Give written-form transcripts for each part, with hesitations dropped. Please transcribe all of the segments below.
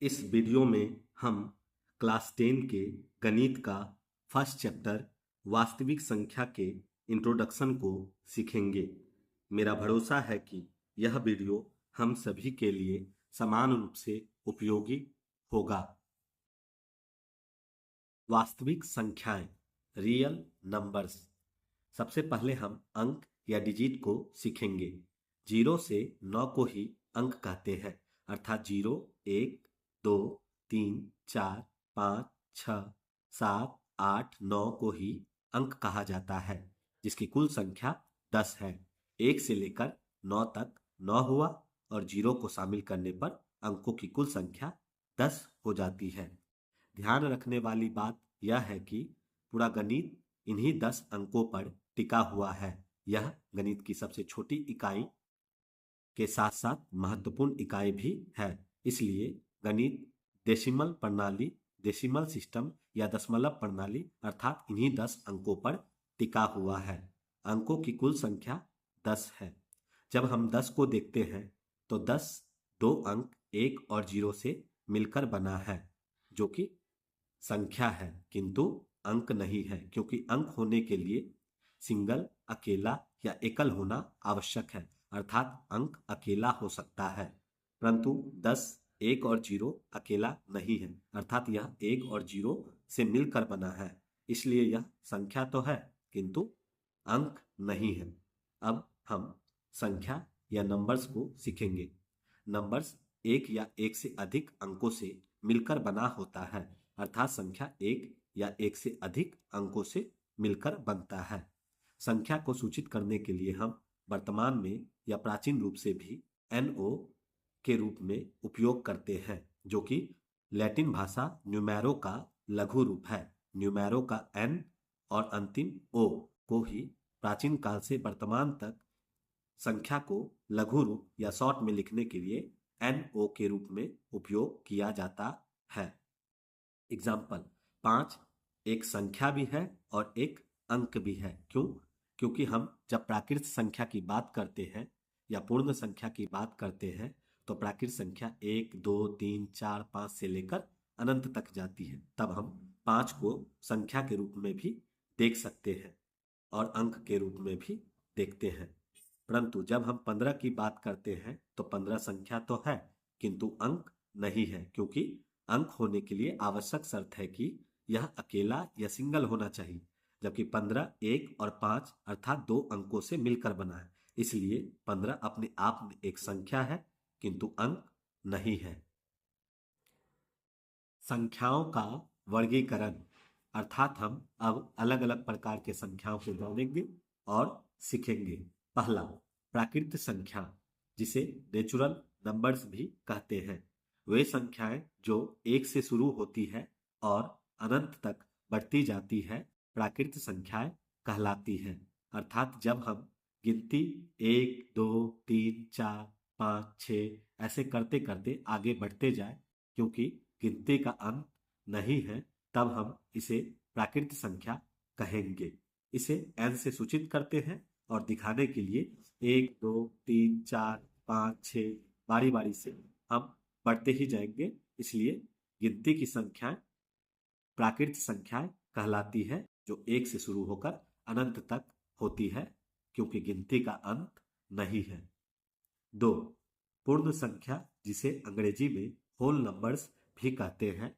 इस वीडियो में हम क्लास 10 के गणित का फर्स्ट चैप्टर वास्तविक संख्या के इंट्रोडक्शन को सीखेंगे। मेरा भरोसा है कि यह वीडियो हम सभी के लिए समान रूप से उपयोगी होगा। वास्तविक संख्याएं, रियल नंबर्स। सबसे पहले हम अंक या डिजिट को सीखेंगे। 0 से 9 को ही अंक कहते हैं, अर्थात 0, 1, 2, 3, 4, 5, 6, 7, 8, 9 को ही अंक कहा जाता है, जिसकी कुल संख्या 10 है। 1 से लेकर 9 तक 9 हुआ और 0 को शामिल करने पर अंकों की कुल संख्या 10 हो जाती है। ध्यान रखने वाली बात यह है कि पूरा गणित इन्हीं 10 अंकों पर टिका हुआ है। यह गणित की सबसे छोटी इकाई के साथ साथ महत्वपूर्ण इकाई भी है। इसलिए गणित डेसिमल प्रणाली, डेसिमल सिस्टम या दशमलव प्रणाली अर्थात इन्हीं 10 अंकों पर टिका हुआ है। अंकों की कुल संख्या 10 है। जब हम 10 को देखते हैं तो 10 दो अंक 1 और 0 से मिलकर बना है, जो कि संख्या है किंतु अंक नहीं है, क्योंकि अंक होने के लिए सिंगल, अकेला या एकल होना आवश्यक है, अर्थात अंक अकेला हो सकता है, परंतु 10 1 और 0 अकेला नहीं है, अर्थात यह 1 और 0 से मिलकर बना है। इसलिए यह संख्या तो है किंतु अंक नहीं है। अब हम संख्या या नंबर्स को सीखेंगे। नंबर्स एक या एक से अधिक अंकों से मिलकर बना होता है, अर्थात संख्या एक या एक से अधिक अंकों से मिलकर बनता है। संख्या को सूचित करने के लिए हम वर्तमान में या प्राचीन रूप से भी NO के रूप में उपयोग करते हैं, जो कि लैटिन भाषा न्यूमेरो का लघु रूप है। न्यूमेरो का N और अंतिम O को ही प्राचीन काल से वर्तमान तक संख्या को लघु रूप या शॉर्ट में लिखने के लिए NO के रूप में उपयोग किया जाता है। एग्जाम्पल 5 एक संख्या भी है और एक अंक भी है। क्यों? क्योंकि हम जब प्राकृत संख्या की बात करते हैं या पूर्ण संख्या की बात करते हैं तो प्राकृत संख्या 1, 2, 3, 4, 5 से लेकर अनंत तक जाती है। तब हम 5 को संख्या के रूप में भी देख सकते हैं और अंक के रूप में भी देखते हैं। परंतु जब हम 15 की बात करते हैं तो 15 संख्या तो है किंतु अंक नहीं है, क्योंकि अंक होने के लिए आवश्यक शर्त है कि यह अकेला या सिंगल होना चाहिए, जबकि 15 1 और 5 अर्थात दो अंकों से मिलकर बना है। इसलिए 15 अपने आप में एक संख्या है किंतु अंक नहीं है। संख्याओं का वर्गीकरण, अर्थात हम अब अलग अलग प्रकार के संख्याओं को जानेंगे और सीखेंगे। पहला, प्राकृत संख्या, जिसे नेचुरल नंबर्स भी कहते हैं। वे संख्याएं जो 1 से शुरू होती है और अनंत तक बढ़ती जाती है प्राकृत संख्याएं कहलाती हैं। अर्थात जब हम गिनती 1, 2, 3, 4, 5, 6 ऐसे करते करते आगे बढ़ते जाए, क्योंकि गिनती का अंत नहीं है, तब हम इसे प्राकृत संख्या कहेंगे। इसे n से सूचित करते हैं और दिखाने के लिए 1, 2, 3, 4, 5, 6 बारी बारी से हम बढ़ते ही जाएंगे। इसलिए गिनती की संख्याएं प्राकृत संख्याएं कहलाती है, जो 1 से शुरू होकर अनंत तक होती है, क्योंकि गिनती का अंत नहीं है। 2, पूर्ण संख्या, जिसे अंग्रेजी में होल नंबर्स भी कहते हैं।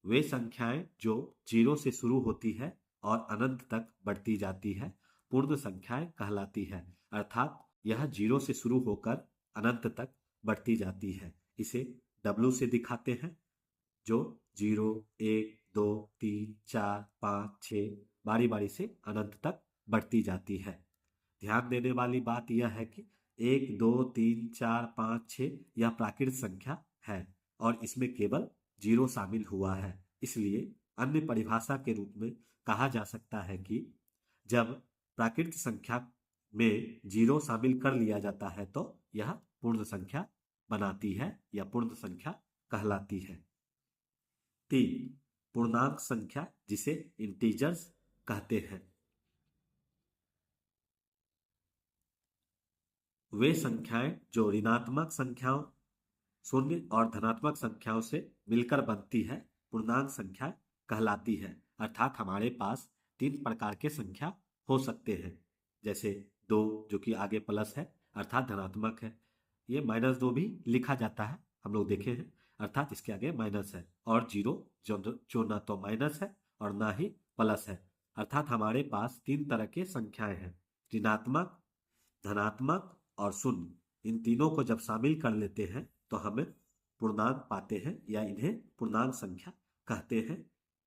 वे संख्याएं जो 0 से शुरू होती है और अनंत तक बढ़ती जाती है पूर्ण संख्याएं कहलाती है, अर्थात यह 0 से शुरू होकर अनंत तक बढ़ती जाती है। इसे W से दिखाते हैं, जो 0, 1, 2, 3, 4, 5, 6 बारी बारी से अनंत तक बढ़ती जाती है। ध्यान देने वाली बात यह है कि 1, 2, 3, 4, 5, 6 यह प्राकृत संख्या है और इसमें केवल 0 शामिल हुआ है। इसलिए अन्य परिभाषा के रूप में कहा जा सकता है कि जब प्राकृत संख्या में 0 शामिल कर लिया जाता है तो यह पूर्ण संख्या बनाती है या पूर्ण संख्या कहलाती है। 3, पूर्णांक संख्या, जिसे इंटीजर्स कहते हैं। वे संख्याएं जो ऋणात्मक संख्याओं, शून्य और धनात्मक संख्याओं से मिलकर बनती है पूर्णांक संख्या कहलाती है। अर्थात हमारे पास 3 प्रकार के संख्या हो सकते हैं, जैसे 2 जो कि आगे प्लस है अर्थात धनात्मक है, ये -2 भी लिखा जाता है, हम लोग देखे हैं, अर्थात इसके आगे माइनस है, और 0 जो ना तो माइनस है और ना ही प्लस है। अर्थात हमारे पास 3 तरह के संख्याएं हैं, ऋणात्मक, धनात्मक और शून्य। इन तीनों को जब शामिल कर लेते हैं तो हमें पूर्णांक पाते हैं या इन्हें पूर्णांक संख्या कहते हैं,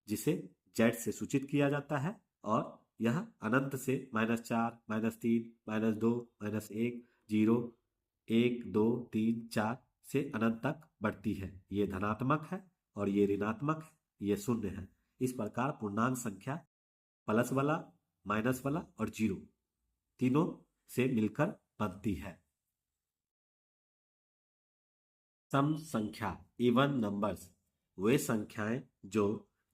जिसे जेड से सूचित किया जाता है, और यह अनंत से -4, -3, -2, -1, 0, 1, 2, 3, 4 से अनंत तक बढ़ती है। ये धनात्मक है और ये ऋणात्मक है, ये शून्य है। इस प्रकार पूर्णांक संख्या प्लस वाला, माइनस वाला और 0 तीनों से मिलकर बनती है। सम संख्या, इवन नंबर्स, वे संख्याएं जो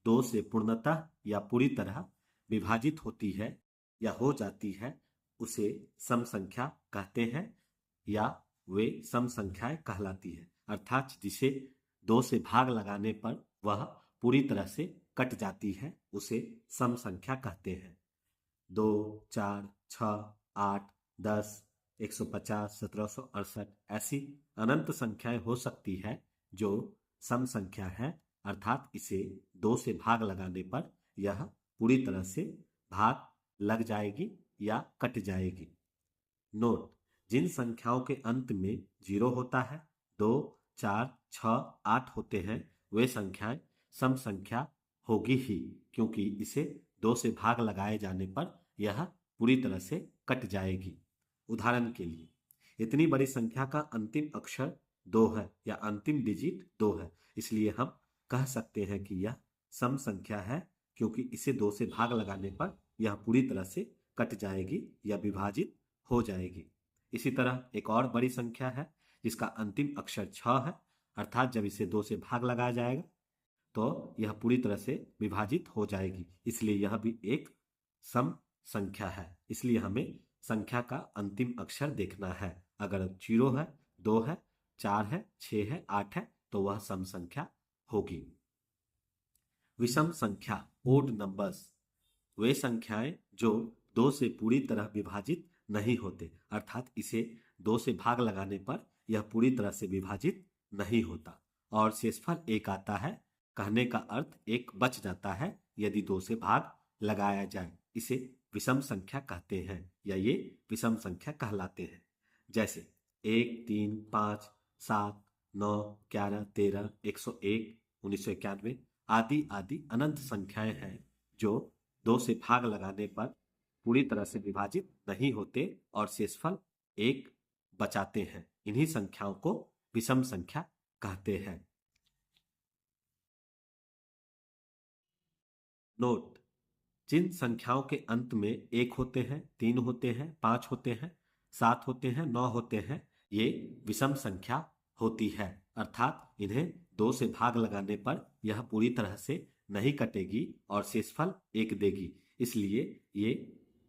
2 से पूर्णतः या पूरी तरह विभाजित होती है या हो जाती है, उसे सम संख्या कहते हैं, या वे सम संख्याएं कहलाती है। अर्थात जिसे 2 से भाग लगाने पर वह पूरी तरह से कट जाती है, उसे सम संख्या कहते हैं। 2, 4, 6, 8, 10, 150, 1768 ऐसी अनंत संख्याएं हो सकती है जो सम संख्या है, अर्थात इसे 2 से भाग लगाने पर यह पूरी तरह से भाग लग जाएगी या कट जाएगी। नोट, जिन संख्याओं के अंत में 0 होता है, 2, 4, 6, 8 होते हैं, वे संख्याएं सम संख्या होगी ही, क्योंकि इसे 2 से भाग लगाए जाने पर यह पूरी तरह से कट जाएगी। उदाहरण के लिए, इतनी बड़ी संख्या का अंतिम अक्षर 2 है या अंतिम डिजिट 2 है, इसलिए हम कह सकते हैं कि यह सम संख्या है, क्योंकि इसे 2 से भाग लगाने पर यह पूरी तरह से कट जाएगी या विभाजित हो जाएगी। इसी तरह एक और बड़ी संख्या है जिसका अंतिम अक्षर 6 है, अर्थात जब इसे 2 से भाग लगाया जाएगा तो यह पूरी तरह से विभाजित हो जाएगी, इसलिए यह भी एक सम संख्या है। इसलिए हमें संख्या का अंतिम अक्षर देखना है। अगर 0 है, 2 है, 4 है, 6 है, 8 है, तो वह सम संख्या होगी। विषम संख्या, ओड नंबर्स, वे संख्याएं जो 2 से पूरी तरह विभाजित नहीं होते, अर्थात इसे 2 से भाग लगाने पर यह पूरी तरह से विभाजित नहीं होता और शेषफल 1 आता है। कहने का अर्थ 1 बच जाता है यदि 2 से भाग लगाया जाए, इसे विषम संख्या कहते हैं या ये विषम संख्या कहलाते हैं। जैसे 1, 3, 5, 7, 9, 11, 13, 101, 1991 आदि आदि अनंत संख्याएं हैं जो 2 से भाग लगाने पर पूरी तरह से विभाजित नहीं होते और शेषफल 1 बचाते हैं। इन्हीं संख्याओं को विषम संख्या कहते हैं। नोट, जिन संख्याओं के अंत में 1 होते हैं, 3 होते हैं, 5 होते हैं, 7 होते हैं, 9 होते हैं, ये विषम संख्या होती है, अर्थात इन्हें 2 से भाग लगाने पर यह पूरी तरह से नहीं कटेगी और शेषफल 1 देगी, इसलिए ये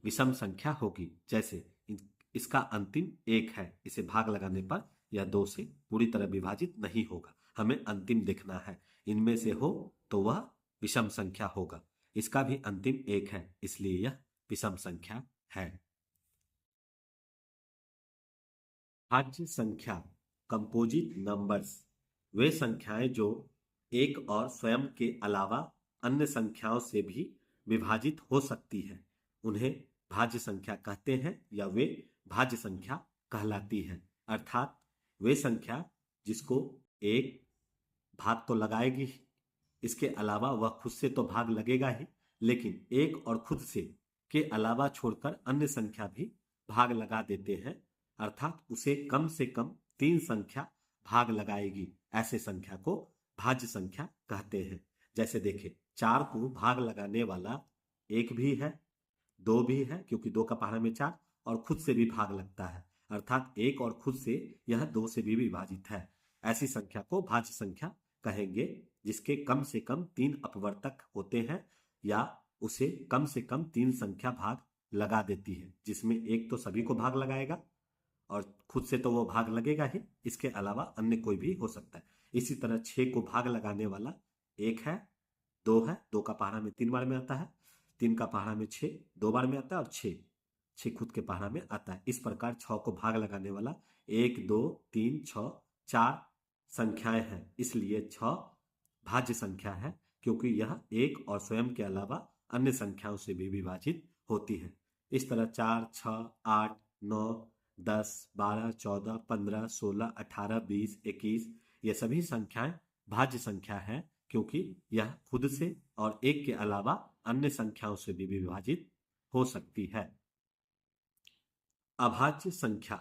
विषम संख्या होगी। जैसे इसका अंतिम 1 है, इसे भाग लगाने पर यह 2 से पूरी तरह विभाजित नहीं होगा, हमें अंतिम देखना है। इनमें से हो तो वह विषम संख्या होगा। इसका भी अंतिम 1 है, इसलिए यह विषम संख्या है। भाज्य संख्या, कंपोजिट नंबर्स, वे संख्याएं जो एक और स्वयं के अलावा अन्य संख्याओं से भी विभाजित हो सकती है, उन्हें भाज्य संख्या कहते हैं या वे भाज्य संख्या कहलाती है। अर्थात वे संख्या जिसको एक भाग तो लगाएगी ही, इसके अलावा वह खुद से तो भाग लगेगा ही, लेकिन एक और खुद से के अलावा छोड़कर अन्य संख्या भी भाग लगा देते हैं, अर्थात उसे कम से कम 3 संख्या भाग लगाएगी। ऐसे संख्या को भाज्य संख्या कहते हैं। जैसे देखें, 4 को भाग लगाने वाला 1 भी है, 2 भी है, क्योंकि 2 का पहाड़ा में 4, और खुद से भी भाग लगता है, अर्थात 1 और खुद से यह 2 से भी विभाजित है। ऐसी संख्या को भाज्य संख्या कहेंगे, जिसके कम से कम 3 अपवर्तक होते हैं या उसे कम से कम 3 संख्या भाग लगा देती है, जिसमें 1 तो सभी को भाग लगाएगा और खुद से तो वो भाग लगेगा ही, इसके अलावा अन्य कोई भी हो सकता है। इसी तरह 6 को भाग लगाने वाला 1 है, 2 है, 2 का पहाड़ा में 3 बार में आता है, 3 का पहाड़ा में 6 2 बार में आता है, और 6 खुद के पहाड़ा में आता है। इस प्रकार 6 को भाग लगाने वाला 1 2 3 6 4 संख्याएं हैं, इसलिए 6 भाज्य संख्या है, क्योंकि यह 1 और स्वयं के अलावा अन्य संख्याओं से भी विभाजित होती है। इस तरह 4 6 8 9 10 12 14 15 16 18 20 21 ये सभी संख्याएं भाज्य संख्या है, क्योंकि यह खुद से और 1 के अलावा अन्य संख्याओं से भी विभाजित हो सकती है। अभाज्य संख्या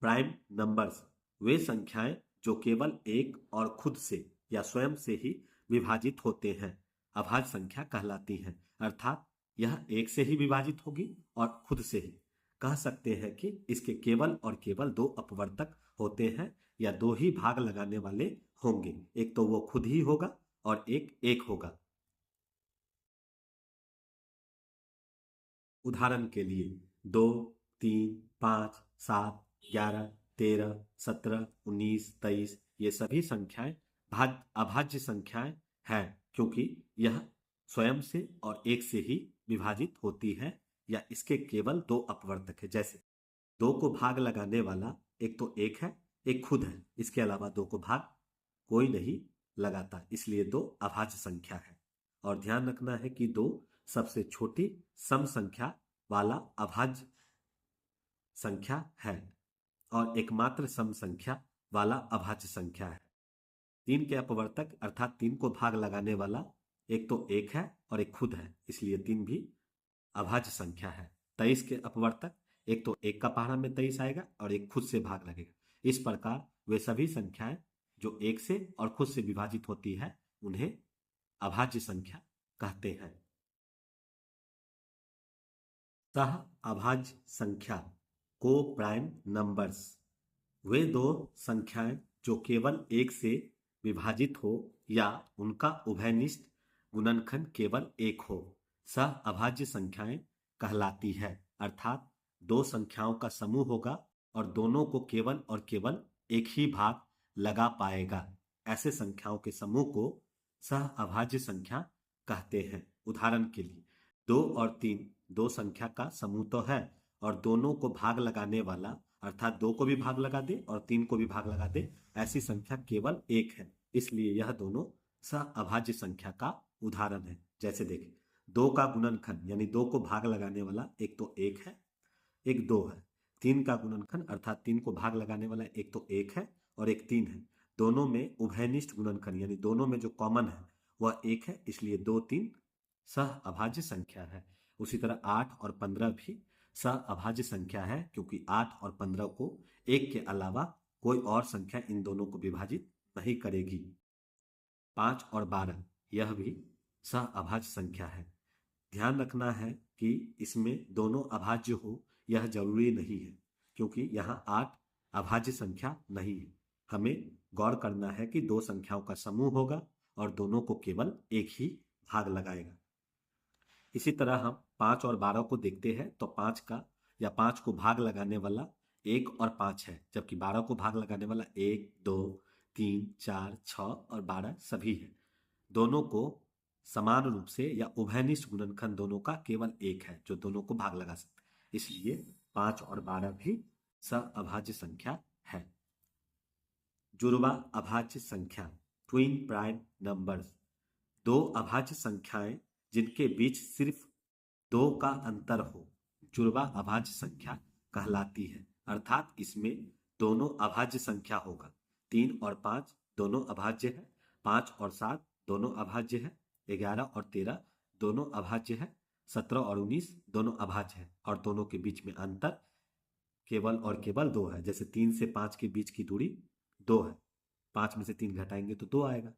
प्राइम नंबर्स वे संख्याएं जो केवल 1 और खुद से या स्वयं से ही विभाजित होते हैं, अभाज्य संख्या कहलाती हैं। अर्थात यह 1 से ही विभाजित होगी और खुद से ही। कह सकते हैं कि इसके केवल और केवल 2 अपवर्तक होते हैं, या 2 ही भाग लगाने वाले होंगे, एक तो वो खुद ही होगा और एक होगा। उदाहरण के लिए 2 3 5 7 11 13 17 19 23 ये सभी संख्याएं अभाज्य संख्याएं हैं, क्योंकि यह स्वयं से और 1 से ही विभाजित होती है, या इसके केवल 2 अपवर्तक है। जैसे 2 को भाग लगाने वाला एक तो 1 है, एक खुद है, इसके अलावा 2 को भाग कोई नहीं लगाता, इसलिए 2 अभाज्य संख्या है। और ध्यान रखना है कि 2 सबसे छोटी सम संख्या वाला अभाज्य संख्या है और एकमात्र सम संख्या वाला अभाज्य संख्या है। 3 के अपवर्तक अर्थात 3 को भाग लगाने वाला एक तो 1 है और एक खुद है, इसलिए 3 भी अभाज्य संख्या है। 23 के अपवर्तक एक तो 1 का पहाड़ा में 23 आएगा और एक खुद से भाग लगेगा। इस प्रकार वे सभी संख्याएं जो 1 से और खुद से विभाजित होती है उन्हें अभाज्य संख्या कहते हैं। सह अभाज्य संख्या को प्राइम नंबर्स वे 2 संख्याएं जो केवल 1 से विभाजित हो या उनका उभयनिष्ठ गुणनखंड केवल 1 हो, सह अभाज्य संख्याएं कहलाती है। अर्थात 2 संख्याओं का समूह होगा और दोनों को केवल और केवल एक ही भाग लगा पाएगा। ऐसे संख्याओं के समूह को सह अभाज्य संख्या कहते हैं। उदाहरण के लिए 2 और 3 2 संख्या का समूह तो है, और दोनों को भाग लगाने वाला अर्थात 2 को भी भाग लगा दे और 3 को भी भाग लगा दे, ऐसी संख्या केवल 1 है, इसलिए यह दोनों सह अभाज्य संख्या का उदाहरण है। जैसे देखें 2 का गुणनखंड यानी 2 को भाग लगाने वाला एक तो 1 है, एक 2 है। 3 का गुणनखंड अर्थात 3 को भाग लगाने वाला एक तो 1 है और एक 3 है। दोनों में उभयनिष्ठ गुणनखंड यानी दोनों में जो कॉमन है वह 1 है, इसलिए 2 3 सह अभाज्य संख्या है। उसी तरह 8 और 15 भी सह अभाज्य संख्या है, क्योंकि 8 और 15 को 1 के अलावा कोई और संख्या इन दोनों को विभाजित नहीं करेगी। 5 और 12 यह भी सह अभाज्य संख्या है। ध्यान रखना है कि इसमें दोनों अभाज्य हो यह जरूरी नहीं है, क्योंकि यहाँ 8 अभाज्य संख्या नहीं है। हमें गौर करना है कि 2 संख्याओं का समूह होगा और दोनों को केवल एक ही भाग लगाएगा। इसी तरह हम 5 और 12 को देखते हैं तो 5 को भाग लगाने वाला 1 और 5 है, जबकि 12 को भाग लगाने वाला 1 2 3 4 6 और 12 सभी है। दोनों को समान रूप से या उभयनिष्ठ गुणनखंड दोनों का केवल 1 है जो दोनों को भाग लगा सकता है, इसलिए 5 और 12 भी सह अभाज्य संख्या है। जुड़वा अभाज्य संख्या ट्विन प्राइम नंबर्स 2 अभाज्य संख्याएं जिनके बीच सिर्फ 2 का अंतर हो जुड़वा अभाज्य संख्या कहलाती है। अर्थात इसमें दोनों अभाज्य संख्या होगा। 3 और 5 दोनों अभाज्य है, 5 और 7 दोनों अभाज्य है, 11 और 13 दोनों अभाज्य है, 17 और 19 दोनों अभाज्य है, और दोनों के बीच में अंतर केवल और केवल 2 है। जैसे 3 से 5 के बीच की दूरी 2 है, 5 में से 3 घटाएंगे तो 2 आएगा।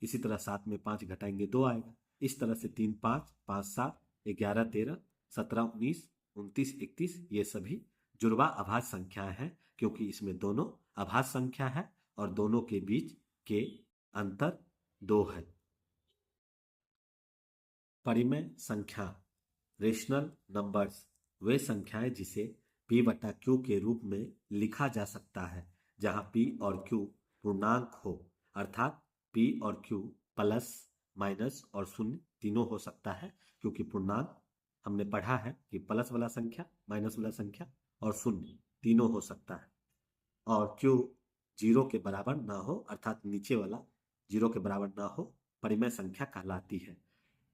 इसी तरह 7 में 5 घटाएंगे 2 आएगा। इस तरह से 3 5 5 7 11 13 17 19 29 31 ये सभी जुड़वा अभाज्य संख्याएं हैं, क्योंकि इसमें दोनों अभाज्य संख्या है और दोनों के बीच के अंतर 2 है। परिमेय संख्या रेशनल नंबर्स वे संख्याएं जिसे p बटा q के रूप में लिखा जा सकता है, जहां p और q पूर्णांक हो, अर्थात p और q प्लस माइनस और शून्य तीनों हो सकता है, क्योंकि पूर्णांक हमने पढ़ा है कि प्लस वाला संख्या, माइनस वाला संख्या और शून्य तीनों हो सकता है। और q जीरो के बराबर ना हो, अर्थात नीचे वाला जीरो के बराबर ना हो, परिमेय संख्या कहलाती है।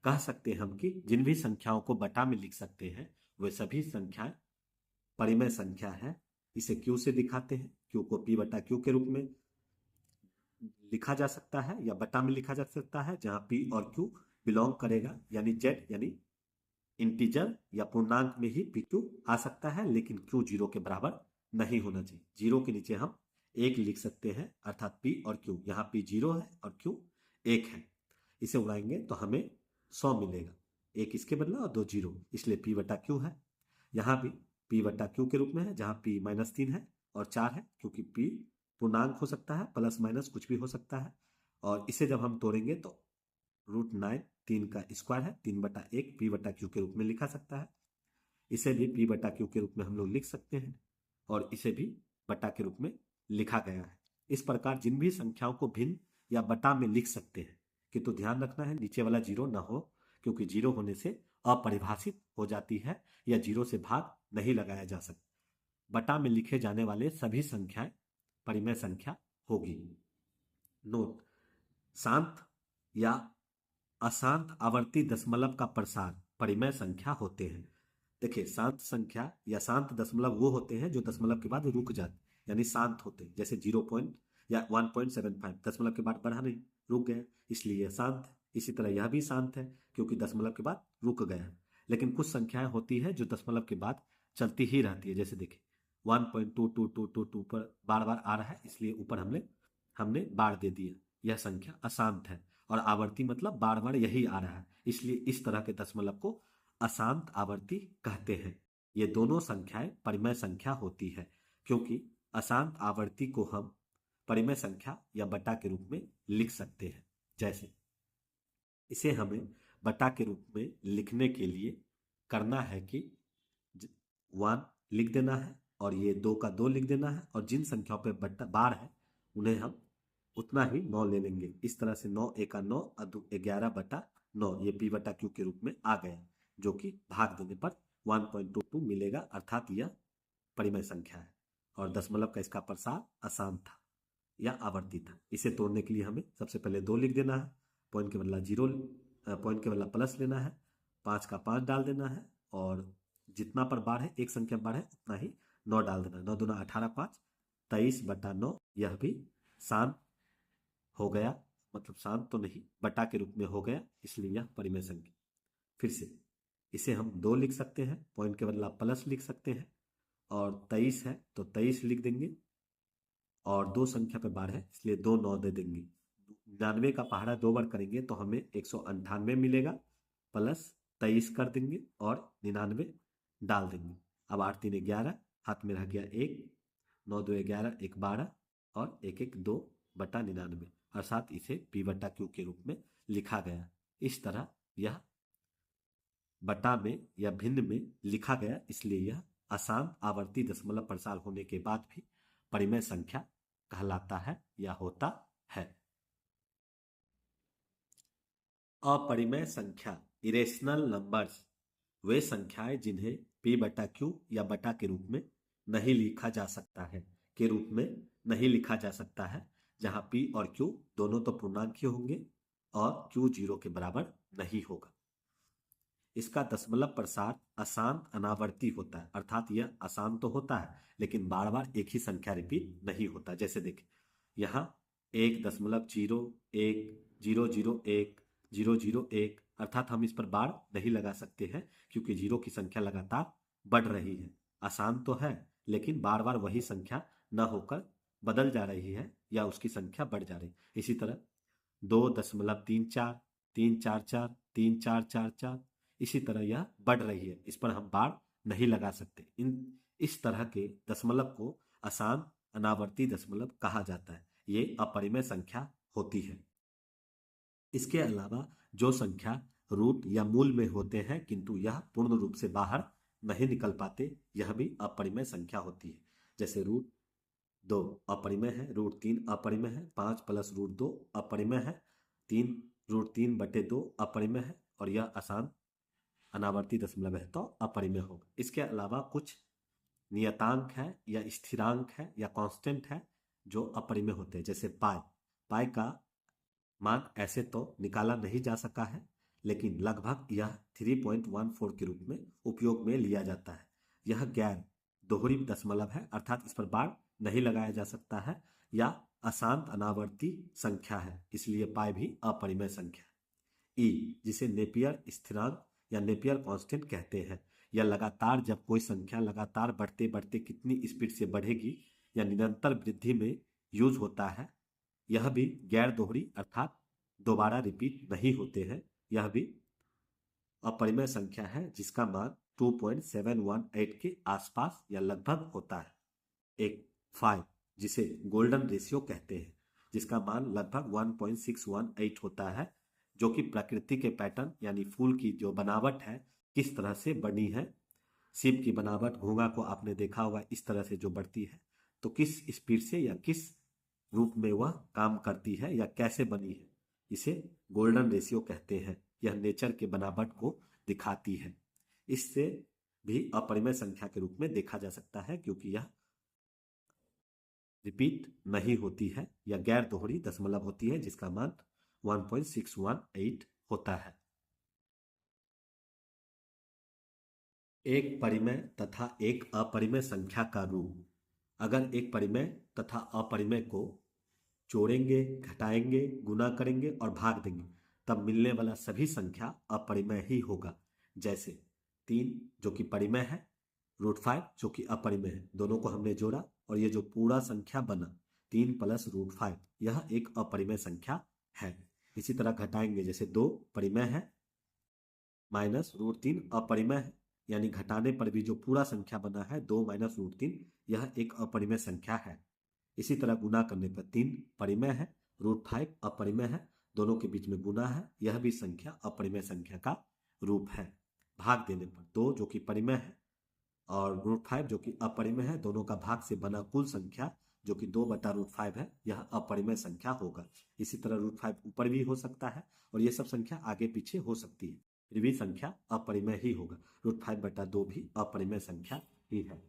कह सकते हैं हम कि जिन भी संख्याओं को बटा में लिख सकते हैं वे सभी संख्याएं परिमेय संख्या है। इसे q से दिखाते हैं। q को p बटा q के रूप में लिखा जा सकता है या बटा में लिखा जा सकता है, जहां p और q बिलोंग करेगा, यानी z यानी इंटीजर या पूर्णांक में ही पी क्यू आ सकता है, लेकिन क्यू जीरो के बराबर नहीं होना चाहिए। जीरो के नीचे हम एक लिख सकते हैं, अर्थात पी और क्यू, यहाँ पी जीरो है और क्यू एक है। इसे उड़ाएंगे तो हमें 100 मिलेगा, एक इसके बदला और 2 जीरो, इसलिए पी बटा क्यू है। यहाँ भी पी बटा क्यू के रूप में है, जहाँ पी -3 है और 4 है, क्योंकि पी पूर्णांक हो सकता है, प्लस माइनस कुछ भी हो सकता है। और इसे जब हम तोड़ेंगे तो √9 3 का स्क्वायर है, 3/1 पी बटा क्यू के रूप में लिखा सकता है। इसे भी पी बटा क्यू के रूप में हम लोग लिख सकते हैं और इसे भी बटा के रूप में लिखा गया है। इस प्रकार जिन भी संख्याओं को भिन्न या बटा में लिख सकते हैं, किंतु ध्यान रखना है नीचे वाला जीरो ना हो, क्योंकि जीरो होने से अपरिभाषित हो जाती है या जीरो से भाग नहीं लगाया जा सकता। बटा में लिखे जाने वाले सभी संख्याएं परिमेय संख्या होगी। नोट: शांत या अशांत आवर्ती दशमलव का प्रसार परिमेय संख्या होते हैं। देखिए, शांत संख्या या शांत दशमलव वो होते हैं जो दशमलव के बाद रुक जाते, यानी शांत होते हैं, जैसे 0 या 1.75 दशमलव के बाद बढ़ा नहीं, रुक गए, इसलिए यह शांत है। इसी तरह यह भी शांत है, क्योंकि दशमलव के बाद रुक गया। लेकिन कुछ संख्याएं होती है जो दशमलव के बाद चलती ही रहती है, जैसे देखिए 1.2222 पर बार बार आ रहा है, इसलिए ऊपर हमने बार दे दिया, यह संख्या अशांत है। और आवर्ती मतलब बार बार यही आ रहा है, इसलिए इस तरह के दशमलव को अशांत आवर्ती कहते हैं। ये दोनों संख्याएं परिमेय संख्या होती है, क्योंकि अशांत आवर्ती को हम परिमेय संख्या या बटा के रूप में लिख सकते हैं। जैसे इसे हमें बटा के रूप में लिखने के लिए करना है कि 1 लिख देना है और ये 2 का 2 लिख देना है, और जिन संख्याओं पे बटा बार है उन्हें हम उतना ही 9 ले लेंगे। इस तरह से 9 1 9 11/9, ये पी बटा क्यू के रूप में आ गया, जो कि भाग देने पर 1.22 मिलेगा, अर्थात यह परिमेय संख्या है। और दशमलव का इसका प्रसार अशांत था या आवर्ती था। इसे तोड़ने के लिए हमें सबसे पहले 2 लिख देना है, पॉइंट के बदला जीरो, पॉइंट के बदला प्लस लेना है, 5 का 5 डाल देना है, और जितना पर बार है, एक संख्या बार है, उतना ही 9 डाल देना। 9 दूना 18 5 23/9, यह भी शांत हो गया, मतलब शांत तो नहीं, बटा के रूप में हो गया, इसलिए यह परिमेय संख्या। फिर से इसे हम 2 लिख सकते हैं, पॉइंट के बदला प्लस लिख सकते हैं, और 23 है तो 23 लिख देंगे, और 2 संख्या पे बार है इसलिए 2 9 दे देंगे। 99 का पहाड़ा 2 बार करेंगे तो हमें 198 मिलेगा, प्लस 23 कर देंगे और 99 डाल देंगे। अब 8 3 11, हाथ में रह गया 1, 9 2 11, 1 12 और 1 1 2/99, अर्थात इसे पी बटा क्यू के रूप में लिखा गया। इस तरह यह बटा में या भिन्न में लिखा गया, इसलिए यह अशांत आवर्ती दशमलव प्रसार होने के बाद भी परिमेय संख्या कहलाता है या होता है। अपरिमेय संख्या इरेशनल नंबर्स वे संख्याएं जिन्हें पी बटा क्यू या बटा के रूप में नहीं लिखा जा सकता है, जहां पी और क्यू दोनों तो पूर्णांक ही होंगे और क्यू जीरो के बराबर नहीं होगा। इसका दशमलव प्रसार अशांत अनावर्ती होता है, अर्थात यह अशांत तो होता है लेकिन बार बार एक ही संख्या रिपीट नहीं होता। जैसे देखें, यहाँ 1.01001 अर्थात हम इस पर बार नहीं लगा सकते हैं, क्योंकि जीरो की संख्या लगातार बढ़ रही है। अशांत तो है लेकिन बार बार वही संख्या न होकर बदल जा रही है या उसकी संख्या बढ़ जा रही है। इसी तरह 2.34 344 3444, इसी तरह यह बढ़ रही है, इस पर हम बार नहीं लगा सकते। इस तरह के दशमलव को अशांत अनावर्ती दशमलव कहा जाता है। ये अपरिमेय संख्या होती है। इसके अलावा जो संख्या रूट या मूल में होते हैं किंतु यह पूर्ण रूप से बाहर नहीं निकल पाते, यह भी अपरिमेय संख्या होती है। जैसे √2 अपरिमेय है, √3 अपरिमेय है, 5 + √2 अपरिमेय है, 3 √3/2 अपरिमेय है, और यह आसान अनावर्ती दशमलव है तो अपरिमेय होगा। इसके अलावा कुछ नियतांक है या स्थिरांक है या कांस्टेंट है जो अपरिमेय होते हैं। जैसे पाई का मान ऐसे तो निकाला नहीं जा सका है, लेकिन लगभग यह 3.14 के रूप में उपयोग में लिया जाता है। यह गैर दोहरी दशमलव है, अर्थात इस पर बार नहीं लगाया जा सकता है, या अशांत अनावर्ती संख्या है, इसलिए पाई भी अपरिमेय संख्या है। ई, जिसे नेपियर स्थिरांक या नेपियर कांस्टेंट कहते हैं, या लगातार जब कोई संख्या लगातार बढ़ते बढ़ते कितनी स्पीड से बढ़ेगी या निरंतर वृद्धि में यूज होता है। यह भी गैर दोहरी अर्थात दोबारा रिपीट नहीं होते हैं। यह भी अपरिमेय संख्या है जिसका मान 2.718 के आसपास या लगभग होता है। एक 5, जिसे गोल्डन रेशियो कहते हैं, जिसका मान लगभग 1.618 होता है, जो कि प्रकृति के पैटर्न यानी फूल की जो बनावट है किस तरह से बनी है। शिप की बनावट घोंघा को आपने देखा होगा, इस तरह से जो बढ़ती है, तो किस स्पीड से या किस रूप में वह काम करती है या कैसे बनी है, इसे गोल्डन रेशियो कहते हैं। यह नेचर के बनावट को दिखाती है। इससे भी अपरिमेय संख्या के रूप में देखा जा सकता है, क्योंकि यह रिपीट नहीं होती है या गैर दोहरी दशमलव होती है, जिसका मान 1.618 होता है। एक परिमेय तथा एक अपरिमेय संख्या का रूप। अगर एक परिमेय तथा अपरिमेय को जोड़ेंगे, घटाएंगे, गुना करेंगे और भाग देंगे, तब मिलने वाला सभी संख्या अपरिमेय ही होगा। जैसे 3 जो कि परिमेय है, √5 जो कि अपरिमेय है, दोनों को हमने जोड़ा और ये जो पूरा संख्या बना 3 + √5, यह एक अपरिमेय संख्या है। इसी तरह घटाएंगे, जैसे 2 परिमेय है -√3 अपरिमेय है, यानी घटाने पर भी जो पूरा संख्या बना है 2 - √3, यह एक अपरिमेय संख्या है। इसी तरह गुना करने पर 3 परिमेय है, √5 अपरिमेय है, दोनों के बीच में गुना है, यह भी संख्या अपरिमेय संख्या का रूप है। भाग देने पर 2 जो कि परिमेय है और √5 जो कि अपरिमेय है, दोनों का भाग से बना कुल संख्या जो कि 2/√5 है, यह अपरिमेय संख्या होगा। इसी तरह √5 ऊपर भी हो सकता है और यह सब संख्या आगे पीछे हो सकती है, फिर भी संख्या अपरिमेय ही होगा। √5/2 भी अपरिमेय संख्या ही है।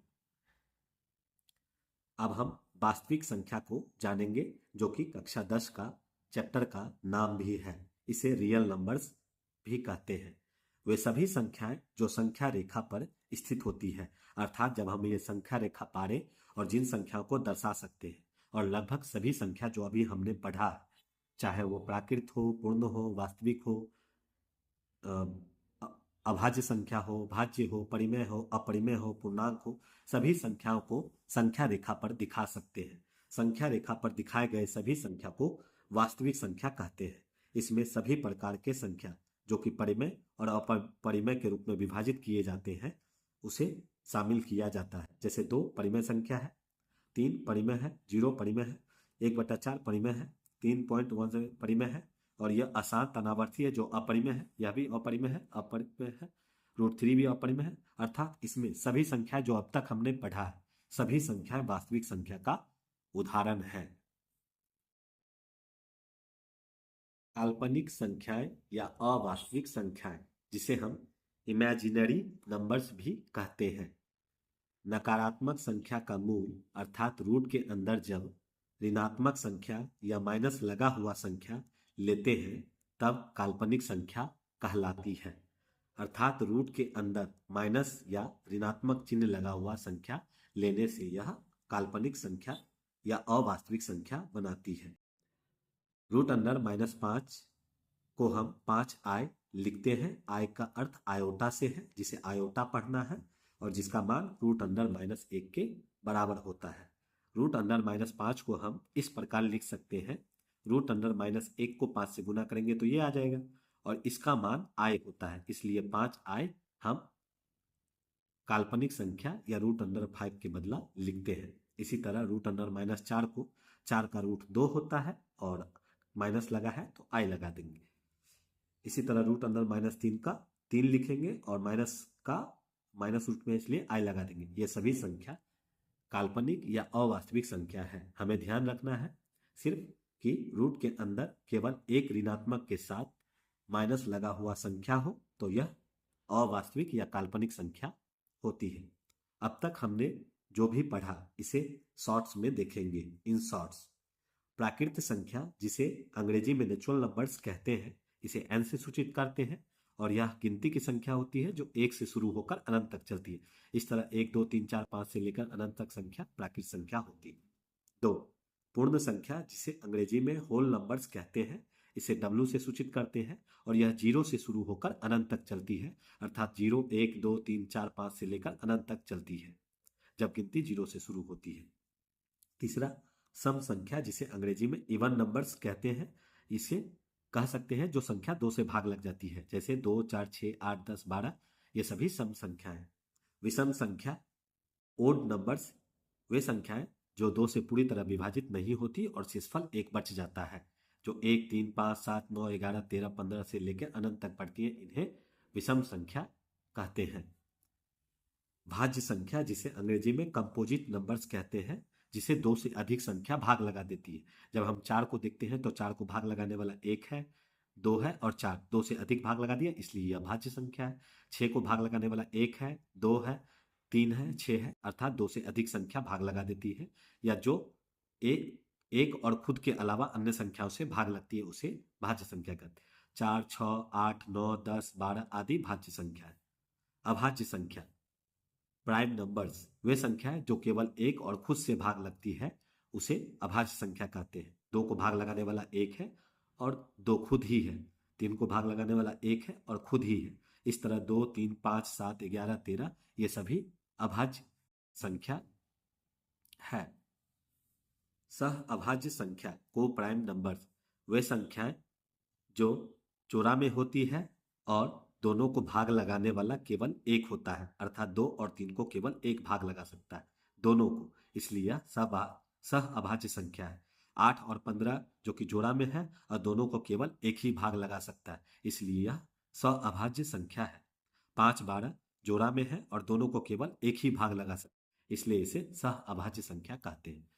अब हम वास्तविक संख्या को जानेंगे, जो कि कक्षा 10 का चैप्टर का नाम भी है। इसे रियल नंबर्स भी कहते हैं। वे सभी संख्याएं जो संख्या रेखा पर स्थित होती है, अर्थात जब हम ये संख्या रेखा पारे और जिन संख्याओं को दर्शा सकते हैं, और लगभग सभी संख्या जो अभी हमने पढ़ा, चाहे वो प्राकृत हो, पूर्ण हो, वास्तविक हो, अभाज्य संख्या हो, भाज्य हो, परिमेय हो, अपरिमेय हो, पूर्णांक हो, सभी संख्याओं को संख्या रेखा पर दिखा सकते हैं। संख्या रेखा पर दिखाए गए सभी संख्या को वास्तविक संख्या कहते हैं। इसमें सभी प्रकार के संख्या जो कि परिमेय और अपरिमेय के रूप में विभाजित किए जाते हैं, उसे शामिल किया जाता है। जैसे 2 परिमेय संख्या है, 3 परिमेय है, 0 परिमेय है, 1/4 परिमेय है, 3.17 परिमेय है, और यह अशांत अनावर्ती है जो अपरिमेय है, यह भी अपरिमेय है, √3 भी अपरिमेय है। अर्थात इसमें सभी संख्या जो अब तक हमने पढ़ा है, सभी संख्याएं वास्तविक संख्या का उदाहरण है। काल्पनिक संख्याएं या अवास्तविक संख्याएं, जिसे हम इमेजिनरी नंबर्स भी कहते हैं। नकारात्मक संख्या का मूल अर्थात रूट के अंदर जब ऋणात्मक संख्या या माइनस लगा हुआ संख्या लेते हैं, तब काल्पनिक संख्या कहलाती है। अर्थात रूट के अंदर माइनस या ऋणात्मक चिन्ह लगा हुआ संख्या लेने से यह काल्पनिक संख्या या अवास्तविक संख्या बनाती है। रूट अंडर -5 को हम 5i लिखते हैं। i का अर्थ आयोटा से है, जिसे आयोटा पढ़ना है, और जिसका मान रूट अंडर -1 के बराबर होता है। रूट अंडर -5 को हम इस प्रकार लिख सकते हैं, रूट अंडर -1 को 5 से गुना करेंगे तो ये आ जाएगा, और इसका मान i होता है, इसलिए 5i हम काल्पनिक संख्या या रूट अंडर 5 के बदला लिखते हैं। इसी तरह रूट अंडर -4 को 4 का रूट 2 होता है और माइनस लगा है तो i लगा देंगे। इसी तरह रूट अंडर -3 का 3 लिखेंगे और माइनस का माइनस रूट में इसलिए आई लगा देंगे। ये सभी संख्या काल्पनिक या अवास्तविक संख्या है। हमें ध्यान रखना है सिर्फ कि रूट के अंदर केवल एक ऋणात्मक के साथ माइनस लगा हुआ संख्या हो तो यह अवास्तविक या काल्पनिक संख्या होती है। अब तक हमने जो भी पढ़ा इसे शॉर्ट्स में देखेंगे। इन शॉर्ट्स, प्राकृत संख्या जिसे अंग्रेजी में नेचुरल नंबर्स कहते हैं, इसे n से सूचित करते हैं और यह गिनती की संख्या होती है जो 1 से शुरू होकर अनंत तक चलती है। इस तरह 1 2 3 4 5 से लेकर अनंत तक संख्या प्राकृत संख्या होती है। 2, पूर्ण संख्या जिसे अंग्रेजी में होल नंबर्स कहते हैं, इसे w से सूचित करते हैं और यह 0 से शुरू होकर अनंत तक चलती है, अर्थात 0 1 2 3 4 5 से लेकर अनंत तक चलती है जब गिनती 0 से शुरू होती है। तीसरा, सम संख्या जिसे अंग्रेजी में इवन नंबर्स कहते हैं, इसे कह सकते हैं जो संख्या 2 से भाग लग जाती है, जैसे 2 4 6 8 10 12, ये सभी सम संख्याएं। विषम संख्या, ओड नंबर्स, वे संख्याएं जो 2 से पूरी तरह विभाजित नहीं होती और शेषफल 1 बच जाता है, जो 1 3 5 7 9 11 13 15 से लेकर अनंत तक बढ़ती है, इन्हें विषम संख्या कहते हैं। भाज्य संख्या जिसे अंग्रेजी में कंपोजिट नंबर्स कहते हैं, जिसे 2 से अधिक संख्या भाग लगा देती है। जब हम 4 को देखते हैं तो 4 को भाग लगाने वाला 1 है, 2 है और 4, 2 से अधिक भाग लगा दिया इसलिए यह भाज्य संख्या है। 6 को भाग लगाने वाला 1 है, 2 है, 3 है, 6 है, अर्थात 2 से अधिक संख्या भाग लगा देती है, या जो एक और खुद के अलावा अन्य संख्याओं से भाग लगती है उसे भाज्य संख्या कहते हैं। 4 6 8 9 10 12 आदि भाज्य संख्या है। अभाज्य संख्या, प्राइम नंबर्स, वे संख्याएं जो केवल एक और खुद से भाग लगती है उसे अभाज्य संख्या कहते हैं। 2 को भाग लगाने वाला 1 है और 2 खुद ही है, 3 को भाग लगाने वाला 1 है और खुद ही है। इस तरह 2 3 5 7 11 13 ये सभी अभाज्य संख्या है। सह अभाज्य संख्या, को प्राइम नंबर्स, वे संख्याएं जो जोड़ा में होती है और दोनों को भाग लगाने वाला केवल एक होता है, अर्थात 2 और 3 को केवल एक भाग लगा सकता है, दोनों को, इसलिए यह सह अभाज्य संख्या है। 8 और 15 जो कि जोड़ा में है और दोनों को केवल एक ही भाग लगा सकता है, इसलिए यह सह अभाज्य संख्या है। 5 12 जोड़ा में है और दोनों को केवल एक ही भाग लगा सकता है, इसलिए इसे सह अभाज्य संख्या कहते हैं।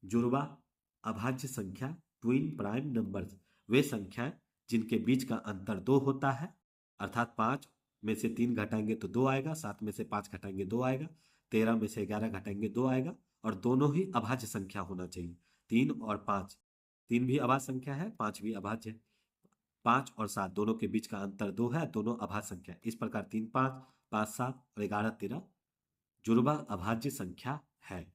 जुड़वा अभाज्य संख्या, ट्विन प्राइम नंबर्स, वे संख्याएं जिनके बीच का अंतर 2 होता है, अर्थात 5 में से 3 घटाएंगे तो 2 आएगा, 7 में से 5 घटाएंगे 2 आएगा, 13 में से 11 घटाएंगे 2 आएगा, और दोनों ही अभाज्य संख्या होना चाहिए। 3 और 5, 3 भी अभाज्य संख्या है, 5 भी अभाज्य है। 5 और 7 दोनों के बीच का अंतर 2 है, दोनों अभाज्य संख्या। इस प्रकार 3 5 5 7 और 11 13 जुड़वा अभाज्य संख्या है।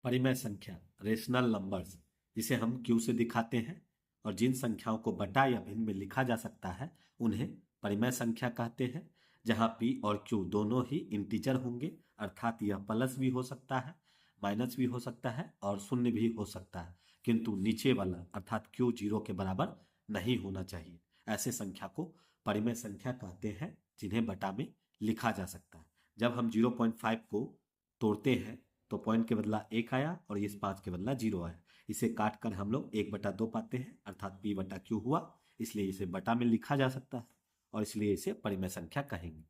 परिमेय संख्या, रेशनल नंबर्स, जिसे हम क्यू से दिखाते हैं और जिन संख्याओं को बटा या भिन्न में लिखा जा सकता है उन्हें परिमेय संख्या कहते हैं। जहां p और q दोनों ही इंटीजर होंगे, अर्थात यह प्लस भी हो सकता है, माइनस भी हो सकता है और शून्य भी हो सकता है, किंतु नीचे वाला अर्थात q 0 के बराबर नहीं होना चाहिए। ऐसे संख्या को परिमेय संख्या कहते हैं जिन्हें बटा में लिखा जा सकता है। जब हम 0.5 को तोड़ते हैं तो पॉइंट के बदला 1 आया और इस 5 के बदला 0 आया। इसे काट कर हम लोग 1/2 पाते हैं, अर्थात p/q हुआ, इसलिए इसे बटा में लिखा जा सकता है और इसलिए इसे परिमेय संख्या कहेंगे।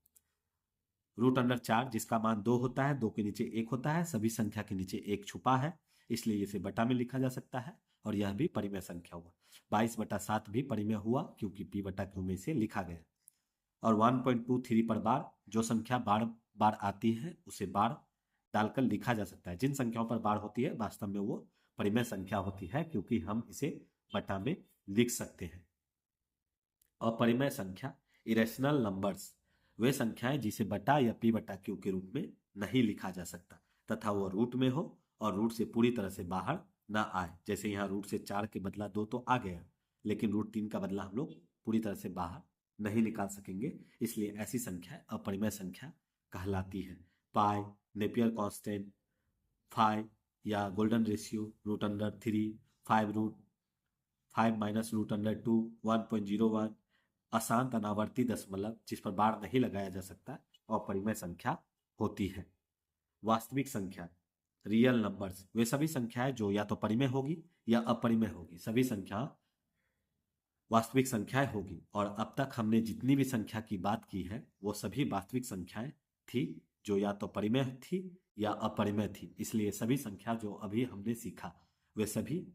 √4 जिसका मान 2 होता है, 2 के नीचे 1 होता है, सभी संख्या के नीचे 1 छुपा है, इसलिए इसे बटा में लिखा जा सकता है और यह भी परिमेय संख्या हुआ। 22/7 भी परिमेय हुआ क्योंकि p/q में इसे लिखा गया। और 1.23 पर बार, जो संख्या बार बार आती है उसे बार डालकर लिखा जा सकता है। जिन संख्याओं पर बार होती है वास्तव में वो परिमेय संख्या होती है क्योंकि हम इसे बटा में लिख सकते हैं। अपरिमेय संख्या, इरेशनल नंबर्स, वे संख्याएं जिसे बटा या p/q के रूप में नहीं लिखा जा सकता तथा वो रूट में हो और रूट से पूरी तरह से बाहर ना आए। जैसे यहाँ रूट से 4 के बदला 2 तो आ गया, लेकिन √3 का बदला हम लोग पूरी तरह से बाहर नहीं निकाल सकेंगे, इसलिए ऐसी संख्या अपरिमेय संख्या कहलाती है। पाई, नेपियर कांस्टेंट, 5 या गोल्डन रेशियो, √3, 5 माइनस √2, 1.01, अशांत अनावर्ती दशमलव जिस पर बार नहीं लगाया जा सकता और परिमेय संख्या होती है। वास्तविक संख्या, रियल नंबर्स, वे सभी संख्याएं जो या तो परिमेय होगी या अपरिमेय होगी। सभी संख्या वास्तविक संख्याएं होगी। और अब तक हमने जितनी भी संख्या की बात की है वो सभी वास्तविक संख्याएं थी, जो या तो परिमेय थी या अपरिमेय थी। इसलिए सभी संख्या जो अभी हमने सीखा वे सभी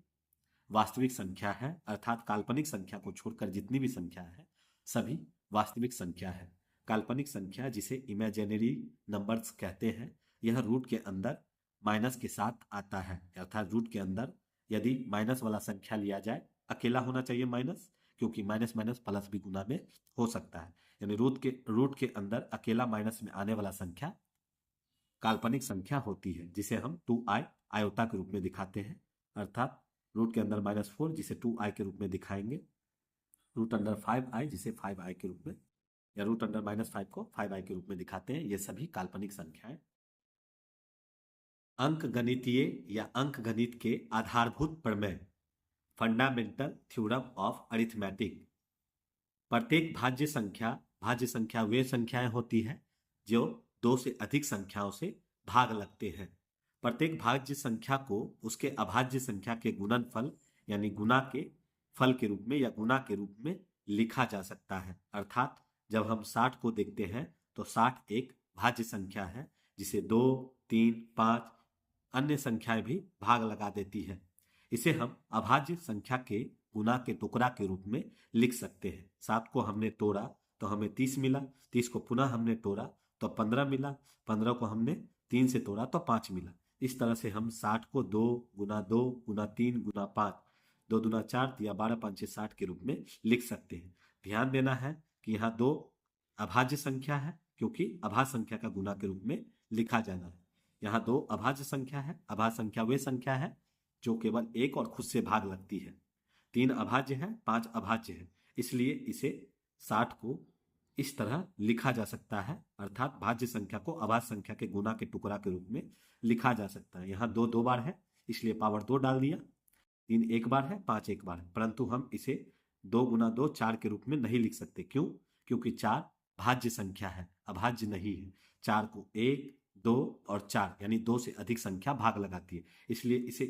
वास्तविक संख्या है, अर्थात काल्पनिक संख्या को छोड़कर जितनी भी संख्या है सभी वास्तविक संख्या है। काल्पनिक संख्या जिसे इमेजिनरी नंबर्स कहते हैं, यह रूट के अंदर माइनस के साथ आता है, अर्थात रूट के अंदर यदि माइनस वाला संख्या लिया जाए, अकेला होना चाहिए माइनस, क्योंकि माइनस माइनस प्लस भी गुना में हो सकता है। यानी रूट के अंदर अकेला माइनस में आने वाला संख्या काल्पनिक संख्या होती है, जिसे हम 2i आयोटा के रूप में दिखाते हैं। अर्थात रूट के अंदर -4 जिसे 2i के रूप में दिखाएंगे, रूट अंडर 5i जिसे 5i के रूप में, या रूट अंडर -5 को 5i के रूप में दिखाते हैं। ये सभी काल्पनिक संख्याएं। अंक गणितीय या अंक गणित के आधारभूत प्रमेय, फंडामेंटल थ्योरम ऑफ अरिथमेटिक। प्रत्येक भाज्य संख्या वे संख्याएं होती है जो 2 से अधिक संख्याओं से भाग लगते हैं। प्रत्येक भाज्य संख्या को उसके अभाज्य संख्या के गुणनफल यानी गुना के फल के रूप में या गुना के रूप में लिखा जा सकता है। अर्थात जब हम 60 को देखते हैं तो 60 एक भाज्य संख्या है जिसे 2, 3, 5 अन्य संख्याएं भी भाग लगा देती है। इसे हम अभाज्य संख्या के गुना के टुकड़ा के रूप में लिख सकते हैं। 7 को हमने तोड़ा तो हमें 30 मिला, 30 को पुनः हमने तोड़ा तो 15 मिला, 15 को हमने 3 से तोड़ा तो 5 मिला। इस तरह से हम 60 को 2 गुना 2 गुना 3 गुना 5, 2 दूना 4 या 12 5 60 के रूप में लिख सकते हैं। ध्यान देना है कि यहाँ 2 अभाज्य संख्या है, क्योंकि अभाज्य संख्या का गुना के रूप में लिखा जाना है। यहाँ 2 अभाज्य संख्या है। अभाज्य संख्या वे संख्या है जो केवल एक और खुद से भाग लगती है। 3 अभाज्य है, 5 अभाज्य है। इसलिए इसे 60 को इस तरह लिखा जा सकता है, अर्थात भाज्य संख्या को अभाज्य संख्या के गुना के टुकड़ा के रूप में लिखा जा सकता है। यहाँ 2 2 बार है इसलिए पावर 2 डाल दिया, 3 एक बार है, 5 एक बार है, परंतु हम इसे 2 गुना 2 4 के रूप में नहीं लिख सकते। क्यों? क्योंकि 4 भाज्य संख्या है, अभाज्य नहीं है। 4 को 1, 2 और 4 यानी 2 से अधिक संख्या भाग लगाती है, इसलिए इसे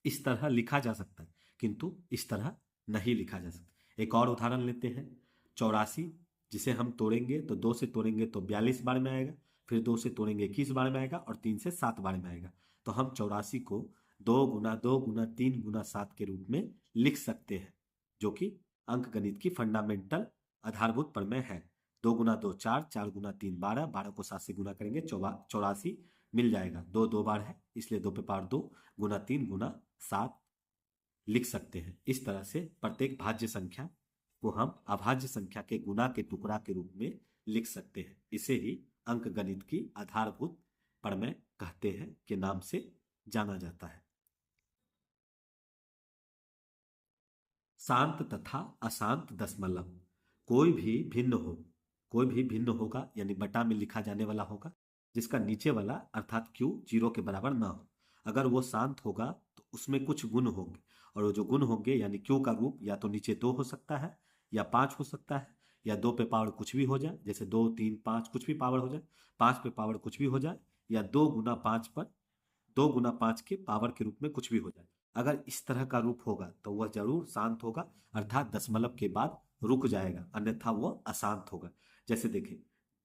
इस तरह लिखा जा सकता है, किंतु इस तरह नहीं लिखा जा सकता। एक और उदाहरण लेते हैं। 84 जिसे हम तोड़ेंगे तो 2 से तोड़ेंगे तो 42 बार में आएगा, फिर 2 से तोड़ेंगे 21 बार में आएगा और 3 से 7 बार में आएगा। तो हम 84 को 2 गुना 2 गुना 3 गुना 7 के रूप में लिख सकते हैं, जो कि अंक गणित की फंडामेंटल आधारभूत प्रमेय है। 2 गुना 2 4, 4 गुना 3 12, 12 को 7 से गुना करेंगे 84 मिल जाएगा। 2 2 बार है इसलिए 2 पे पावर 2 गुना 3 गुना 7 लिख सकते हैं। इस तरह से प्रत्येक भाज्य संख्या को हम अभाज्य संख्या के गुना के टुकड़ा के रूप में लिख सकते हैं। इसे ही अंक गणित की आधारभूत प्रमेय कहते हैं के नाम से जाना जाता है। शांत तथा अशांत दशमलव। कोई भी भिन्न होगा यानी बटा में लिखा जाने वाला होगा जिसका नीचे वाला अर्थात q 0 के बराबर ना हो। अगर वो शांत होगा तो उसमें कुछ गुण होंगे, और वो जो गुण होंगे यानी q का रूप या तो नीचे 2 हो सकता है या 5 हो सकता है, या 2 पे पावर कुछ भी हो जाए, जैसे 2 3 5 कुछ भी पावर हो जाए, 5 पे पावर कुछ भी हो जाए, या 2 गुना 5 पर 2 गुना 5 के पावर के रूप में कुछ भी हो जाए। अगर इस तरह का रूप होगा तो वह जरूर शांत होगा, अर्थात दशमलव के बाद रुक जाएगा, अन्यथा वह अशांत होगा। जैसे देखें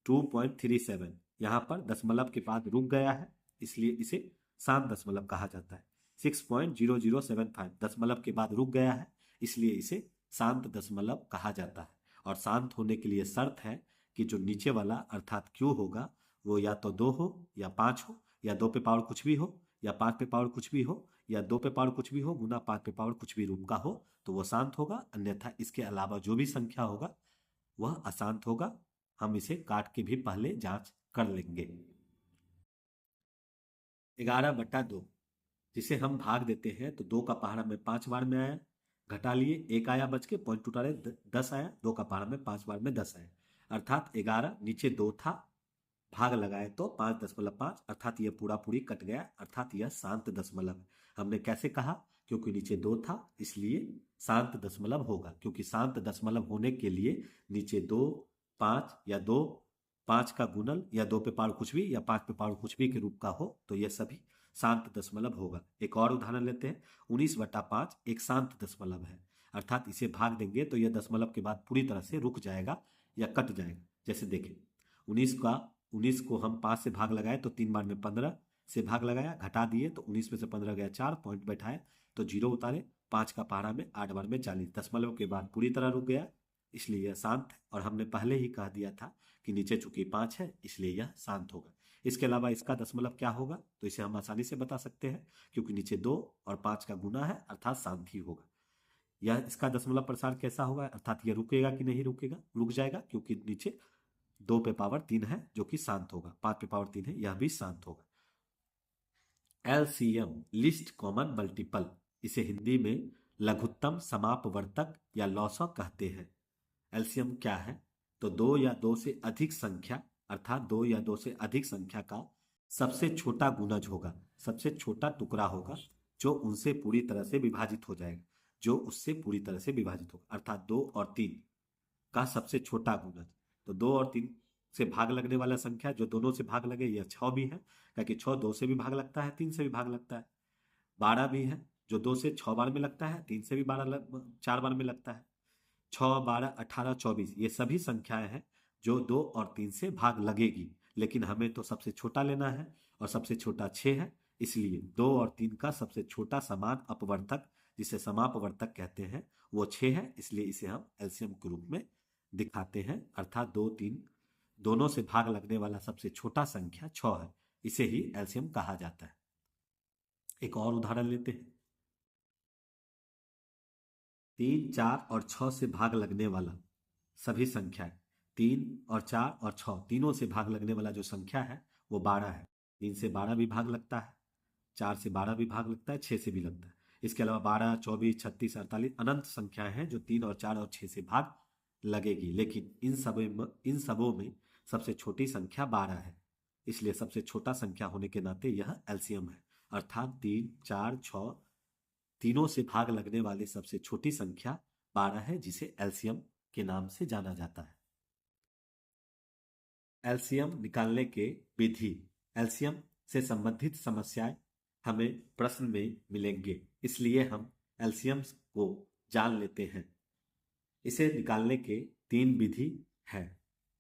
2.37 यहाँ पर दशमलव के बाद रुक गया है, इसलिए इसे शांत दशमलव कहा जाता है। 6.0075 दशमलव के बाद रुक गया है, इसलिए इसे शांत दशमलव कहा जाता है। और शांत होने के लिए शर्त है कि जो नीचे वाला अर्थात क्यू होगा वो या तो 2 हो या 5 हो, या 2 पे पावर कुछ भी हो, या 5 पे पावर कुछ भी हो, या 2 पे पावर कुछ भी हो गुना 5 पे पावर कुछ भी रूप का हो, तो वह शांत होगा। अन्यथा इसके अलावा जो भी संख्या होगा वह अशांत होगा। हम इसे काट के भी पहले जांच कर लेंगे। 11/2 जिसे हम भाग देते हैं तो 2 का पहाड़ा में 5 बार में आया, घटा लिए 1 आया बच के, पॉइंट टूटा रहे 10 आया, 2 का पहाड़ा में 5 बार में 10 आया, अर्थात 11 नीचे 2 था, भाग लगाए तो 5.5 अर्थात यह पूरा पूरी कट गया, अर्थात यह शांत दशमलव है। हमने कैसे कहा? क्योंकि नीचे 2 था इसलिए शांत दशमलव होगा, क्योंकि शांत दशमलव होने के लिए नीचे 2 5 या 2 5 का गुणन या 2 पे पावर कुछ भी या 5 पे पावर कुछ भी के रूप का हो तो यह सभी शांत दशमलव होगा। एक और उदाहरण लेते हैं। 19/5 एक शांत दशमलव है, अर्थात इसे भाग देंगे तो यह दशमलव के बाद पूरी तरह से रुक जाएगा या कट जाएगा। जैसे देखें, 19 को हम 5 से भाग लगाए तो 3 बार में 15 से भाग लगाया, घटा दिए तो 19 में से 15 गया 4, पॉइंट बैठाए तो 0 उतारे, 5 का पहाड़ा में 8 बार में 40, दशमलव के बाद पूरी तरह रुक गया, इसलिए यह शांत है। और हमने पहले ही कह दिया था कि नीचे चूंकि 5 है इसलिए यह शांत होगा। इसके अलावा इसका दशमलव क्या होगा तो इसे हम आसानी से बता सकते हैं, क्योंकि नीचे 2 और 5 का गुना है अर्थात शांत ही होगा। यह इसका दशमलव प्रसार कैसा होगा, अर्थात यह रुकेगा कि नहीं रुकेगा, रुक जाएगा, क्योंकि नीचे 2 पे पावर 3 है जो कि शांत होगा, 5 पे पावर 3 है यह भी शांत होगा। एलसीएम लिस्ट कॉमन मल्टीपल, इसे हिंदी में लघुत्तम समापवर्तक या लॉसक कहते हैं। एलसीएम क्या है तो 2 या 2 से अधिक संख्या, अर्थात 2 या 2 से अधिक संख्या का सबसे छोटा गुणज होगा, सबसे छोटा टुकड़ा होगा जो उनसे पूरी तरह से विभाजित हो जाएगा, जो उससे पूरी तरह से विभाजित होगा, अर्थात 2 और 3 का सबसे छोटा गुणज। तो 2 और 3 से भाग लगने वाला संख्या जो दोनों से भाग लगे यह 6 भी है, क्योंकि 6 2 से भी भाग लगता है, 3 से भी भाग लगता है। 12 भी है जो 2 से 6 बार में लगता है, 3 से भी 4 बार में लगता है। 6, 12, 18, 24 ये सभी संख्याएं हैं जो 2 और 3 से भाग लगेगी, लेकिन हमें तो सबसे छोटा लेना है और सबसे छोटा 6 है, इसलिए 2 और 3 का सबसे छोटा समान अपवर्तक जिसे समापवर्तक कहते हैं वो 6 है, इसलिए इसे हम एलसीएम के रूप में दिखाते हैं, अर्थात 2, 3 दोनों से भाग लगने वाला सबसे छोटा संख्या 6 है, इसे ही एलसीएम कहा जाता है। एक और उदाहरण लेते हैं। 3, 4 और 6 से भाग लगने वाला सभी संख्याएं, 3 और 4 और 6 तीनों से भाग लगने वाला जो संख्या है वो 12 है। 3 से 12 भी भाग लगता है, 4 से 12 भी भाग लगता है, 6 से भी लगता है। इसके अलावा 12, 24, 36, 48 अनंत संख्याएं हैं जो 3 और 4 और 6 से भाग लगेगी, लेकिन इन सबों में सबसे छोटी संख्या 12 है, इसलिए सबसे छोटा संख्या होने के नाते यह एलसीएम है, अर्थात 3, 4, 6 तीनों से भाग लगने वाली सबसे छोटी संख्या 12 है, जिसे एलसीएम के नाम से जाना जाता है। एलसीएम निकालने के विधि। एलसीएम से संबंधित समस्याएं हमें प्रश्न में मिलेंगे, इसलिए हम एलसीएम को जान लेते हैं। इसे निकालने के 3 विधि है।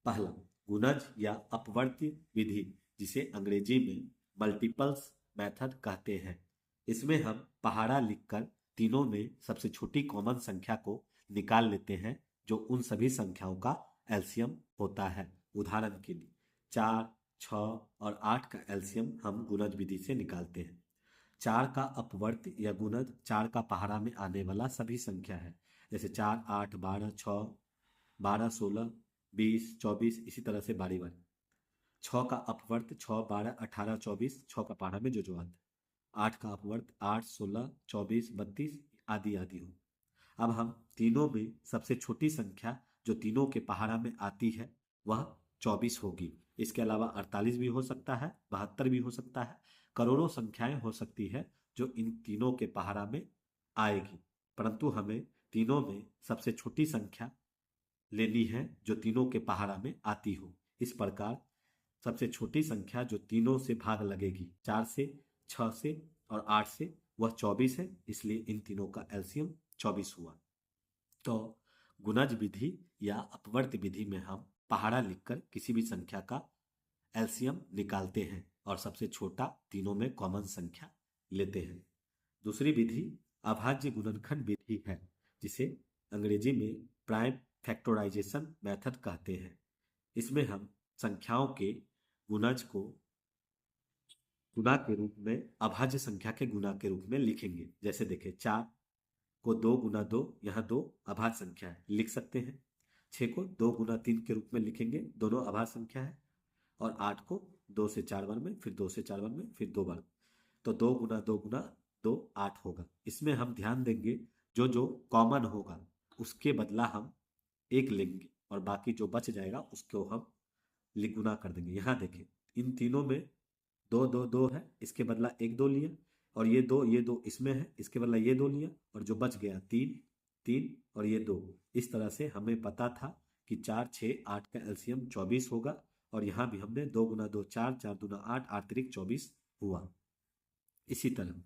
पहला, गुणज या अपवर्त्य विधि, जिसे अंग्रेजी में मल्टीपल्स मेथड कहते हैं। इसमें हम पहाड़ा लिखकर तीनों में सबसे छोटी कॉमन संख्या को निकाल लेते हैं जो उन सभी संख्याओं का एलसीएम होता है। उदाहरण के लिए 4, 6 और 8 का एलसीएम हम गुणज विधि से निकालते हैं। 4 का अपवर्त्य या गुणज 4 का पहाड़ा में आने वाला सभी संख्या है, जैसे 4, 8, 12, 6, 12, 16, 20, 24, इसी तरह से बारी बारी। 6 का अपवर्त 6, 12, 18, 24 6 का पहाड़ा में जो आता है। 8 का अपवर्त 8, 16, 24, 32 आदि आदि हो। अब हम तीनों में सबसे छोटी संख्या जो तीनों के पहाड़ा में आती है वह 24 होगी। इसके अलावा 48 भी हो सकता है, 72 भी हो सकता है, करोड़ों संख्याएं हो सकती है जो इन तीनों के पहाड़ा में आएगी, परंतु हमें तीनों में सबसे छोटी संख्या लेनी है जो तीनों के पहाड़ा में आती हो। इस प्रकार सबसे छोटी संख्या जो तीनों से भाग लगेगी, 4 से, 6 से और 8 से, वह 24 है, इसलिए इन तीनों का एलसीएम 24 हुआ। तो गुणज विधि या अपवर्त्य विधि में हम पहाड़ा लिखकर किसी भी संख्या का एलसीएम निकालते हैं और सबसे छोटा तीनों में कॉमन संख्या लेते हैं। दूसरी विधि अभाज्य गुणनखंड विधि है, जिसे अंग्रेजी में प्राइम फैक्टराइजेशन मेथड कहते हैं। इसमें हम संख्याओं के गुणज को गुणा के रूप में अभाज्य संख्या के गुणा के रूप में लिखेंगे। जैसे देखें, 4 को 2 गुना 2, यहाँ 2 अभाज्य संख्या है, लिख सकते हैं। 6 को 2 गुना 3 के रूप में लिखेंगे, दोनों अभाज्य संख्या है। और 8 को 2 से 4 बार में, फिर 2 से 4 बार में, फिर 2 बार, तो 2 गुना 2 गुना 2 8 होगा। इसमें हम ध्यान देंगे जो जो कॉमन होगा उसके बदला हम 1 लेंगे और बाकी जो बच जाएगा उसको हम गुना कर देंगे। यहाँ देखें, इन तीनों में 2 2 2 है, इसके बदला 1 2 लिया, और ये 2 इसमें है, इसके बदला ये 2 लिया, और जो बच गया 3 3 और ये 2। इस तरह से हमें पता था कि 4, 6, 8 का एलसीएम 24 होगा, और यहाँ भी हमने 2 गुना 2 4, 4 दूना 8, 8 त्रिक 24 हुआ। इसी तरह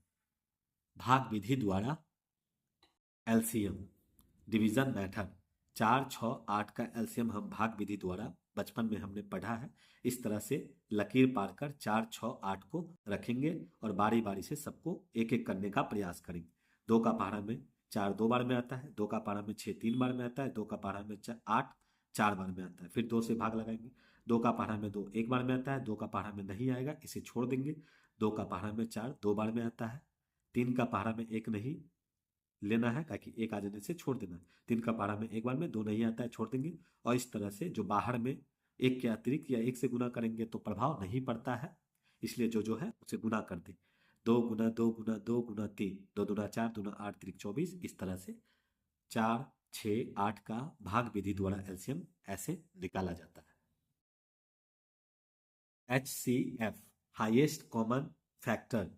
भाग विधि द्वारा एलसीएम डिवीजन मेथड, 4, 6, 8 का एलसीएम हम भाग विधि द्वारा बचपन में हमने पढ़ा है। इस तरह से लकीर पारकर 4, 6, 8 को रखेंगे और बारी बारी से सबको एक एक करने का प्रयास करेंगे। 2 का पहाड़ा में 4 2 बार में आता है, 2 का पहाड़ा में 6 3 बार में आता है, 2 का पहाड़ा में 8 4 बार में आता है। फिर 2 से भाग लगाएंगे, 2 का पहाड़ा में 2 1 बार में आता है, 2 का पहाड़ा में नहीं आएगा, इसे छोड़ देंगे। 2 का पहाड़ा में 4 2 बार में आता है, 3 का पहाड़ा में 1 नहीं लेना है ताकि 1 आ जाने से छोड़ देना है। 3 का पहाड़ा में 1 बार में 2 नहीं आता है, छोड़ देंगे। और इस तरह से जो बाहर में 1 के अतिरिक्त या 1 से गुना करेंगे तो प्रभाव नहीं पड़ता है, इसलिए जो जो है उसे गुना कर दें। 2 गुना 2 गुना 2 गुना 3, 2 दूना 4 दूना 8 3 24। इस तरह से 4, 6, 8 का भाग विधि द्वारा एलसीएम ऐसे निकाला जाता है। HCF, हाईएस्ट कॉमन फैक्टर,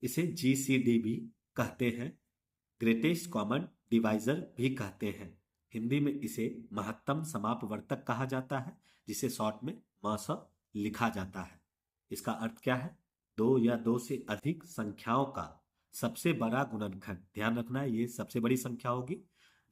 इसे GCD भी कहते हैं, ग्रेटेस्ट कॉमन डिवाइजर भी कहते हैं। हिंदी में इसे महत्तम समापवर्तक कहा जाता है, जिसे शॉर्ट में मस लिखा जाता है। इसका अर्थ क्या है? 2 या 2 से अधिक संख्याओं का सबसे बड़ा गुणनखंड। ध्यान रखना है, ये सबसे बड़ी संख्या होगी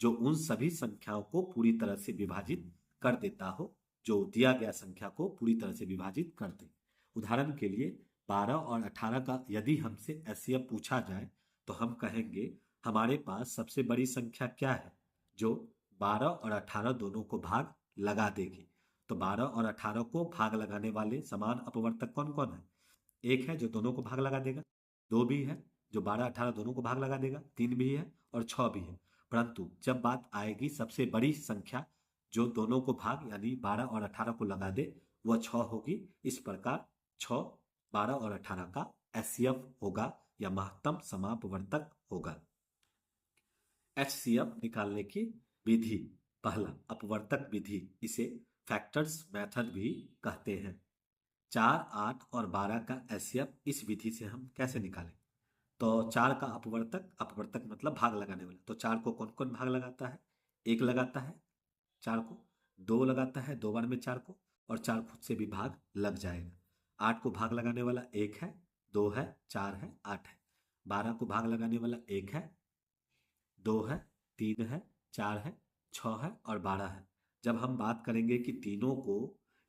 जो उन सभी संख्याओं को पूरी तरह से विभाजित कर देता हो, जो दिया गया संख्या को पूरी तरह से विभाजित कर दे। उदाहरण के लिए 12 और 18 का यदि हमसे एचसीएफ पूछा जाए तो हम कहेंगे हमारे पास सबसे बड़ी संख्या क्या है जो 12 और 18 दोनों को भाग लगा देगी। तो 12 और 18 को भाग लगाने वाले समान अपवर्तक कौन कौन है? एक है जो दोनों को भाग लगा देगा, 2 भी है जो 12 18 दोनों को भाग लगा देगा, 3 भी है और 6 भी है। परंतु जब बात आएगी सबसे बड़ी संख्या जो दोनों को भाग यानी 12 और 18 को लगा दे, वह 6 होगी। इस प्रकार 6, 12 और 18 का एचसीएफ होगा या महत्तम समापवर्तक होगा। एचसीएफ निकालने की विधि, पहला अपवर्तक विधि, इसे फैक्टर्स मेथड भी कहते हैं। 4, 8 और 12 का एचसीएफ इस विधि से हम कैसे निकालें? तो 4 का अपवर्तक, अपवर्तक मतलब भाग लगाने वाला, तो 4 को कौन कौन भाग लगाता है? 1 लगाता है 4 को, 2 लगाता है 2 बार में 4 को, और 4 खुद से भी भाग लग जाएगा। 8 को भाग लगाने वाला 1 है, 2 है, 4 है, 8 है। 12 को भाग लगाने वाला 1 है, 2 है, 3 है, 4 है, 6 है और 12 है। जब हम बात करेंगे कि तीनों को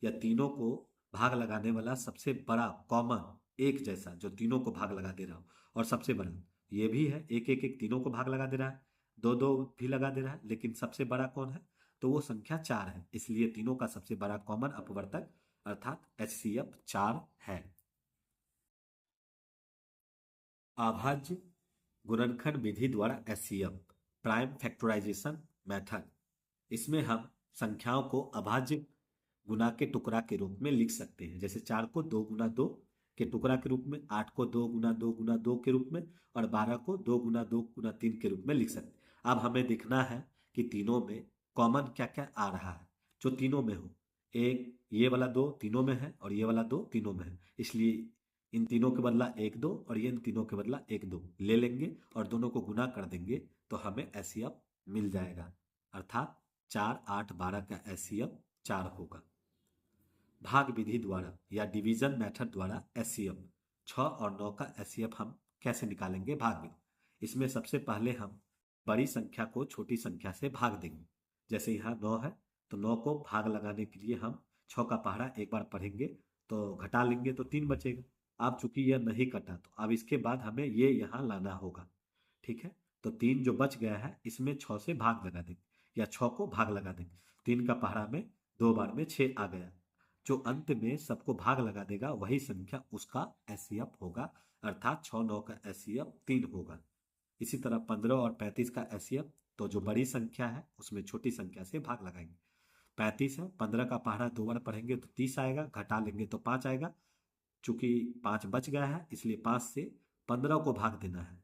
या तीनों को भाग लगाने वाला सबसे बड़ा कॉमन एक जैसा जो तीनों को भाग लगा दे रहा हो, और सबसे बड़ा ये भी है, एक एक एक तीनों को भाग लगा दे रहा है, 2 2 भी लगा दे रहा है, लेकिन सबसे बड़ा कौन है? तो वो संख्या 4 है, इसलिए तीनों का सबसे बड़ा कॉमन अपवर्तक अर्थात एचसीएफ 4 है। अभाज्य गुणनखंड विधि द्वारा एचसीएफ, प्राइम फैक्टराइजेशन मेथड, इसमें हम संख्याओं को अभाज्य गुना के टुकड़ा के रूप में लिख सकते हैं। जैसे 4 को 2 गुना 2 के टुकड़ा के रूप में, 8 को 2 गुना 2 गुना 2 के रूप में, और 12 को 2 गुना 2 गुना 3 के रूप में लिख सकते हैं। अब हमें देखना है कि तीनों में कॉमन क्या क्या आ रहा है जो तीनों में हो। एक ये वाला 2 तीनों में है और ये वाला 2 तीनों में है, इसलिए इन तीनों के बदला 1 2 और ये इन तीनों के बदला 1 2 ले लेंगे और दोनों को गुना कर देंगे तो हमें एचसीएफ मिल जाएगा, अर्थात 4 8 12 का एचसीएफ 4 होगा। भाग विधि द्वारा या डिवीजन मेथड द्वारा एचसीएफ 6 और 9 का एचसीएफ हम कैसे निकालेंगे? भाग विधि, इसमें सबसे पहले हम बड़ी संख्या को छोटी संख्या से भाग देंगे। जैसे यहाँ 9 है तो 9 को भाग लगाने के लिए हम 6 का पहाड़ा एक बार पढ़ेंगे तो घटा लेंगे तो 3 बचेगा। अब चूंकि यह नहीं कटा तो अब इसके बाद हमें ये यहाँ लाना होगा, ठीक है। तो 3 जो बच गया है इसमें 6 से भाग लगा देंगे या 6 को भाग लगा देंगे। 3 का पहाड़ा में 2 बार में 6 आ गया, जो अंत में सबको भाग लगा देगा वही संख्या उसका एचसीएफ होगा, अर्थात 6 9 का एचसीएफ 3 होगा। इसी तरह 15 और 35 का एचसीएफ, तो जो बड़ी संख्या है उसमें छोटी संख्या से भाग लगाएंगे। 35 है, 15 का पहाड़ा 2 बार पढ़ेंगे तो 30 आएगा, घटा लेंगे तो 5 आएगा। चूंकि 5 बच गया है इसलिए 5 से 15 को भाग देना है,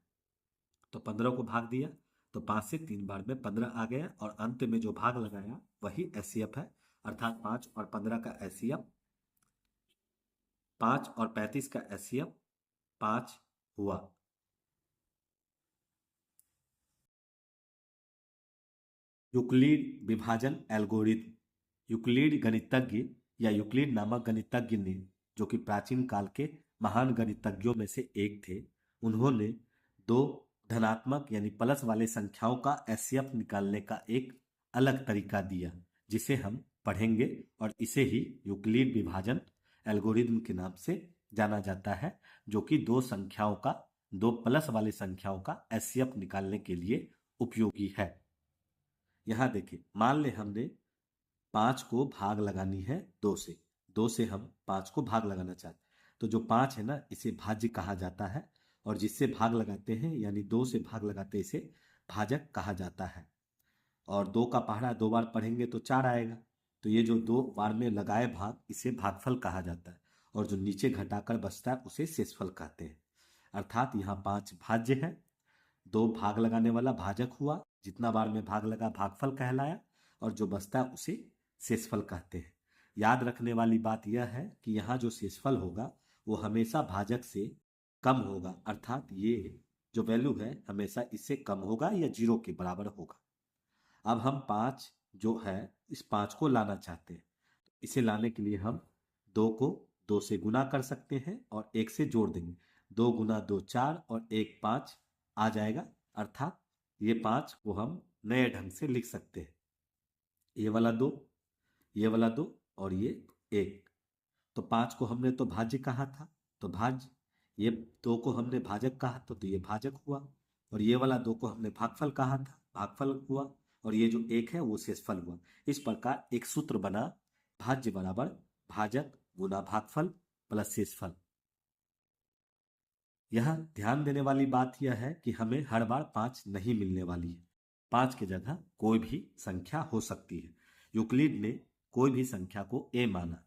तो 15 को भाग दिया तो 5 से 3 बार में 15 आ गया और अंत में जो भाग लगाया वही एचसीएफ है, अर्थात 5 और 15 का एचसीएफ 5 और 35 का एचसीएफ 5 हुआ। यूक्लिड विभाजन एल्गोरिथम, यूक्लिड गणितज्ञ या यूक्लिड नामक गणितज्ञ ने, जो कि प्राचीन काल के महान गणितज्ञों में से एक थे, उन्होंने दो धनात्मक यानी प्लस वाले संख्याओं का एचसीएफ निकालने का एक अलग तरीका दिया, जिसे हम पढ़ेंगे और इसे ही यूक्लिड विभाजन एल्गोरिथम के नाम से जाना जाता है, जो कि दो प्लस वाले संख्याओं का एचसीएफ निकालने के लिए उपयोगी है। यहां देखिए, मान ले हमने 5 को भाग लगानी है 2 से हम 5 को भाग लगाना चाहते हैं, तो जो 5 है ना, इसे भाज्य कहा जाता है, और जिससे भाग लगाते हैं यानी 2 से भाग लगाते इसे भाजक कहा जाता है। और 2 का पहाड़ा 2 बार पढ़ेंगे तो 4 आएगा, तो ये जो 2 बार में लगाए भाग इसे भागफल कहा जाता है, और जो नीचे घटाकर बचता है उसे शेषफल कहते हैं। अर्थात यहाँ 5 भाज्य है, 2 भाग लगाने वाला भाजक हुआ, जितना बार में भाग लगा भागफल कहलाया, और जो बचता है उसे शेषफल कहते हैं। याद रखने वाली बात यह है कि यहाँ जो शेषफल होगा वो हमेशा भाजक से कम होगा, अर्थात ये जो वैल्यू है हमेशा इससे कम होगा या 0 के बराबर होगा। अब हम 5 जो है इस 5 को लाना चाहते हैं, इसे लाने के लिए हम 2 को 2 से गुना कर सकते हैं और 1 से जोड़ देंगे। 2 गुना 2 4 और 1 5 आ जाएगा, अर्थात ये 5 को हम नए ढंग से लिख सकते हैं। ये वाला 2, ये वाला 2 और ये 1। तो 5 को हमने तो भाज्य कहा था, तो भाज्य, ये 2 को हमने भाजक कहा तो ये भाजक हुआ, और ये वाला 2 को हमने भागफल कहा था, भागफल हुआ, और ये जो 1 है वो शेषफल हुआ। इस प्रकार एक सूत्र बना, भाज्य बराबर भाजक गुना भागफल प्लस शेषफल। यह ध्यान देने वाली बात यह है कि हमें हर बार 5 नहीं मिलने वाली है, 5 की जगह कोई भी संख्या हो सकती है। यूक्लिड ने कोई भी संख्या को a माना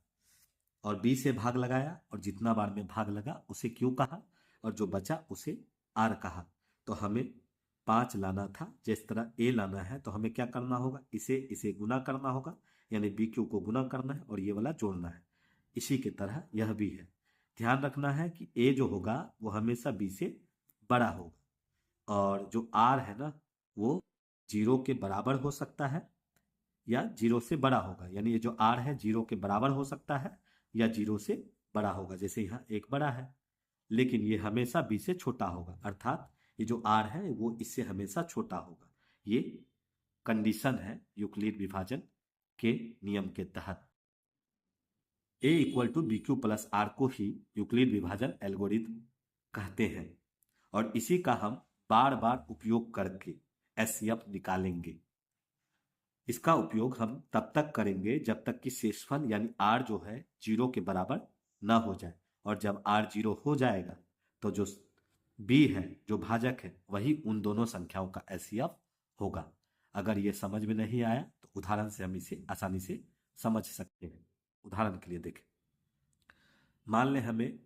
और b से भाग लगाया, और जितना बार में भाग लगा उसे q कहा, और जो बचा उसे r कहा। तो हमें 5 लाना था, जिस तरह a लाना है तो हमें क्या करना होगा, इसे गुना करना होगा, यानी bq को गुना करना है और ये वाला जोड़ना है। इसी की तरह यह भी है। ध्यान रखना है कि a जो होगा वो हमेशा b से बड़ा होगा, और जो r है ना वो 0 के बराबर हो सकता है या 0 से बड़ा होगा, यानी ये जो r है 0 के बराबर हो सकता है या 0 से बड़ा होगा। जैसे यहाँ 1 बड़ा है, लेकिन ये हमेशा b से छोटा होगा, अर्थात ये जो r है वो इससे हमेशा छोटा होगा। ये कंडीशन है यूक्लिड विभाजन के नियम के तहत। a equal to B Q plus R को ही यूक्लिड विभाजन एल्गोरिथम कहते हैं, और इसी का हम बार बार उपयोग करके एचसीएफ निकालेंगे। इसका उपयोग हम तब तक करेंगे जब तक कि शेषफल यानी r जो है 0 के बराबर ना हो जाए, और जब r 0 हो जाएगा तो जो b है जो भाजक है वही उन दोनों संख्याओं का एचसीएफ होगा। अगर ये समझ में नहीं आया तो उदाहरण से हम इसे आसानी से समझ सकते हैं। उदाहरण के लिए देखें, मान लें हमें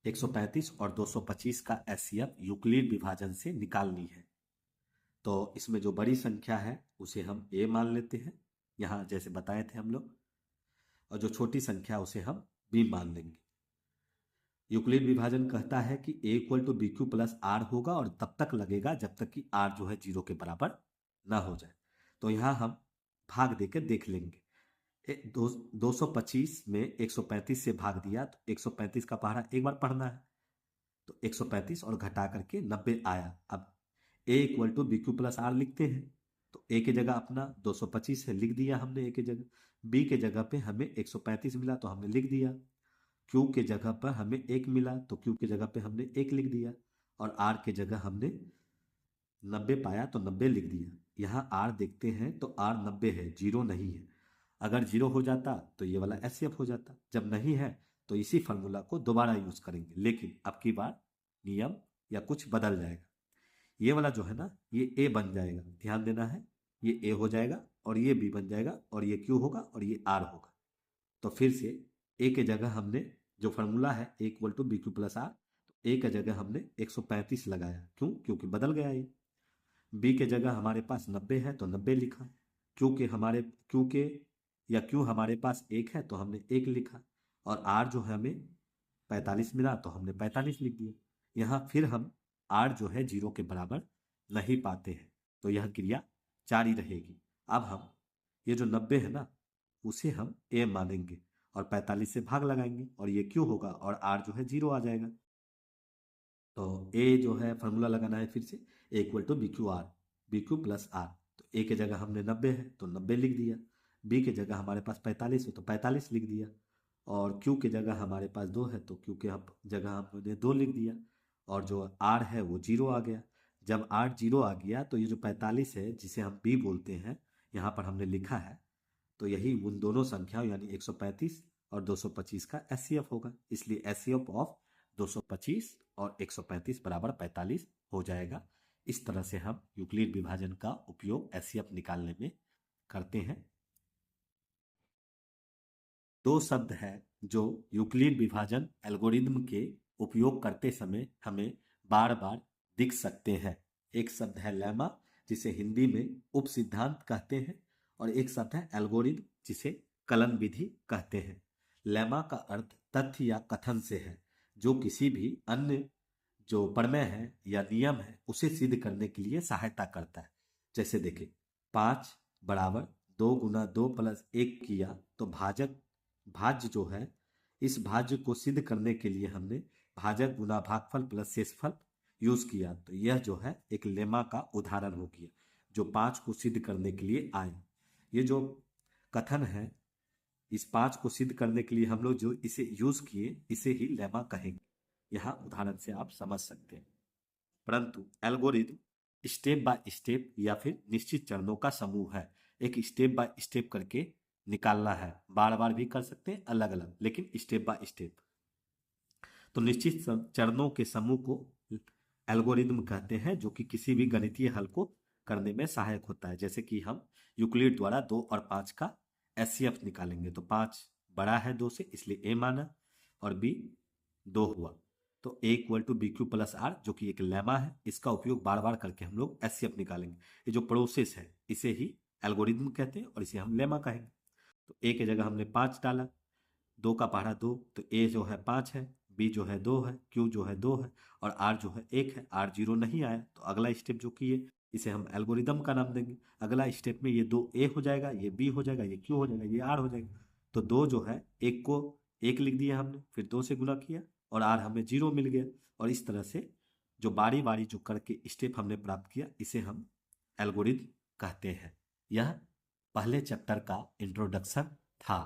135 और 225 का एचसीएफ यूक्लिड विभाजन से निकालनी है, तो इसमें जो बड़ी संख्या है उसे हम a मान लेते हैं, यहाँ जैसे बताए थे हम लोग, और जो छोटी संख्या उसे हम b मान लेंगे। यूक्लिड विभाजन कहता है कि a equal to B Q plus R होगा, और तब तक लगेगा जब तक कि r जो है 0 के बराबर ना हो जाए। तो यहाँ हम भाग देकर देख लेंगे। 225 में 135 से भाग दिया तो 135 का पहाड़ा एक बार पढ़ना है, तो 135 और घटा करके 90 आया। अब a equal to B Q plus r लिखते हैं, तो a की जगह अपना 225 है लिख दिया हमने a की जगह, b के जगह पे हमें 135 मिला तो हमने लिख दिया, q के जगह पर हमें 1 मिला तो q के जगह पे हमने 1 लिख दिया, और r के जगह हमने 90 पाया तो 90 लिख दिया। यहाँ r देखते हैं तो r 90 है, 0 नहीं है। अगर 0 हो जाता तो ये वाला एचसीएफ हो जाता, जब नहीं है तो इसी फार्मूला को दोबारा यूज करेंगे, लेकिन अब की बार नियम या कुछ बदल जाएगा। ये वाला जो है ना ये a बन जाएगा, ध्यान देना है, ये a हो जाएगा और ये b बन जाएगा, और ये q होगा और ये r होगा। तो फिर से a के जगह हमने जो फार्मूला है a equal to B Q plus r, तो a के जगह हमने 135 लगाया, क्यों, क्योंकि बदल गया ये। b के जगह हमारे पास 90 है तो 90 लिखा, क्यों हमारे पास 1 है तो हमने 1 लिखा, और r जो है हमें 45 मिला तो हमने 45 लिख दिया। यहाँ फिर हम r जो है 0 के बराबर नहीं पाते हैं, तो यह क्रिया जारी रहेगी। अब हम ये जो 90 है ना उसे हम a मानेंगे और 45 से भाग लगाएंगे, और ये q होगा और r जो है 0 आ जाएगा। तो ए जो है फार्मूला लगाना है फिर से, a equal to B q r, b Q plus r. तो ए के जगह हमने 90 है तो 90 लिख दिया, बी के जगह हमारे पास 45 है तो 45 लिख दिया, और क्यू के जगह हमारे पास 2 है तो क्यू के जगह हमने 2 लिख दिया, और जो आर है वो 0 आ गया। जब आर 0 आ गया तो ये जो 45 है जिसे हम बी बोलते हैं यहाँ पर हमने लिखा है, तो यही उन दोनों संख्याओं यानी 135 और 225 का एचसीएफ होगा, इसलिए एचसीएफ ऑफ 225 और 135 बराबर 45 हो जाएगा। इस तरह से हम यूक्लिड विभाजन का उपयोग एचसीएफ निकालने में करते हैं। दो शब्द है जो यूक्लिड विभाजन एल्गोरिदम के उपयोग करते समय हमें बार बार दिख सकते हैं। एक शब्द है लेमा जिसे हिंदी में उप सिद्धांत कहते हैं, और एक शब्द है एल्गोरिदम जिसे कलन विधि कहते हैं। लेमा का अर्थ तथ्य या कथन से है, जो किसी भी अन्य जो प्रमेय है या नियम है उसे सिद्ध करने के लिए सहायता करता है। जैसे देखिए 5 बराबर 2 गुना 2 प्लस 1 किया तो भाज्य जो है, इस भाज्य को सिद्ध करने के लिए हमने भाजक गुना भागफल प्लस शेषफल यूज किया, तो यह जो है एक लेमा का उदाहरण हो गया जो 5 को सिद्ध करने के लिए आए। ये जो कथन है, इस 5 को सिद्ध करने के लिए हम लोग जो इसे यूज किए इसे ही लेमा कहेंगे। यह उदाहरण से आप समझ सकते हैं। परंतु एल्गोरिदम स्टेप बाय स्टेप या फिर निश्चित चरणों का समूह है। एक स्टेप बाय स्टेप करके निकालना है, बार बार भी कर सकते हैं अलग अलग, लेकिन स्टेप बाय स्टेप। तो निश्चित चरणों के समूह को एल्गोरिदम कहते हैं, जो कि किसी भी गणितीय हल को करने में सहायक होता है। जैसे कि हम यूक्लिड द्वारा 2 और 5 का एचसीएफ निकालेंगे, तो 5 बड़ा है 2 से इसलिए ए माना, और बी 2 हुआ, तो a equal to B Q plus r जो कि एक लेमा है। इसका उपयोग बार बार करके हम लोग एचसीएफ निकालेंगे। ये जो प्रोसेस है इसे ही एल्गोरिदम कहते हैं और इसे हम लेमा कहेंगे। तो ए के जगह हमने 5 डाला, 2 का पहाड़ा 2, तो ए जो है 5 है, बी जो है 2 है, क्यू जो है 2 है, और आर जो है 1 है। आर 0 नहीं आया तो अगला स्टेप जो किए इसे हम एल्गोरिदम का नाम देंगे। अगला स्टेप में ये 2 ए हो जाएगा, ये बी हो जाएगा, ये क्यू हो जाएगा, ये आर हो जाएगा। तो 2 जो है 1 को 1 लिख दिया हमने, फिर 2 से गुना किया और आर हमें 0 मिल गया। और इस तरह से जो बारी बारी जो करके स्टेप हमने प्राप्त किया इसे हम एल्गोरिदम कहते हैं। यह पहले चैप्टर का इंट्रोडक्शन था।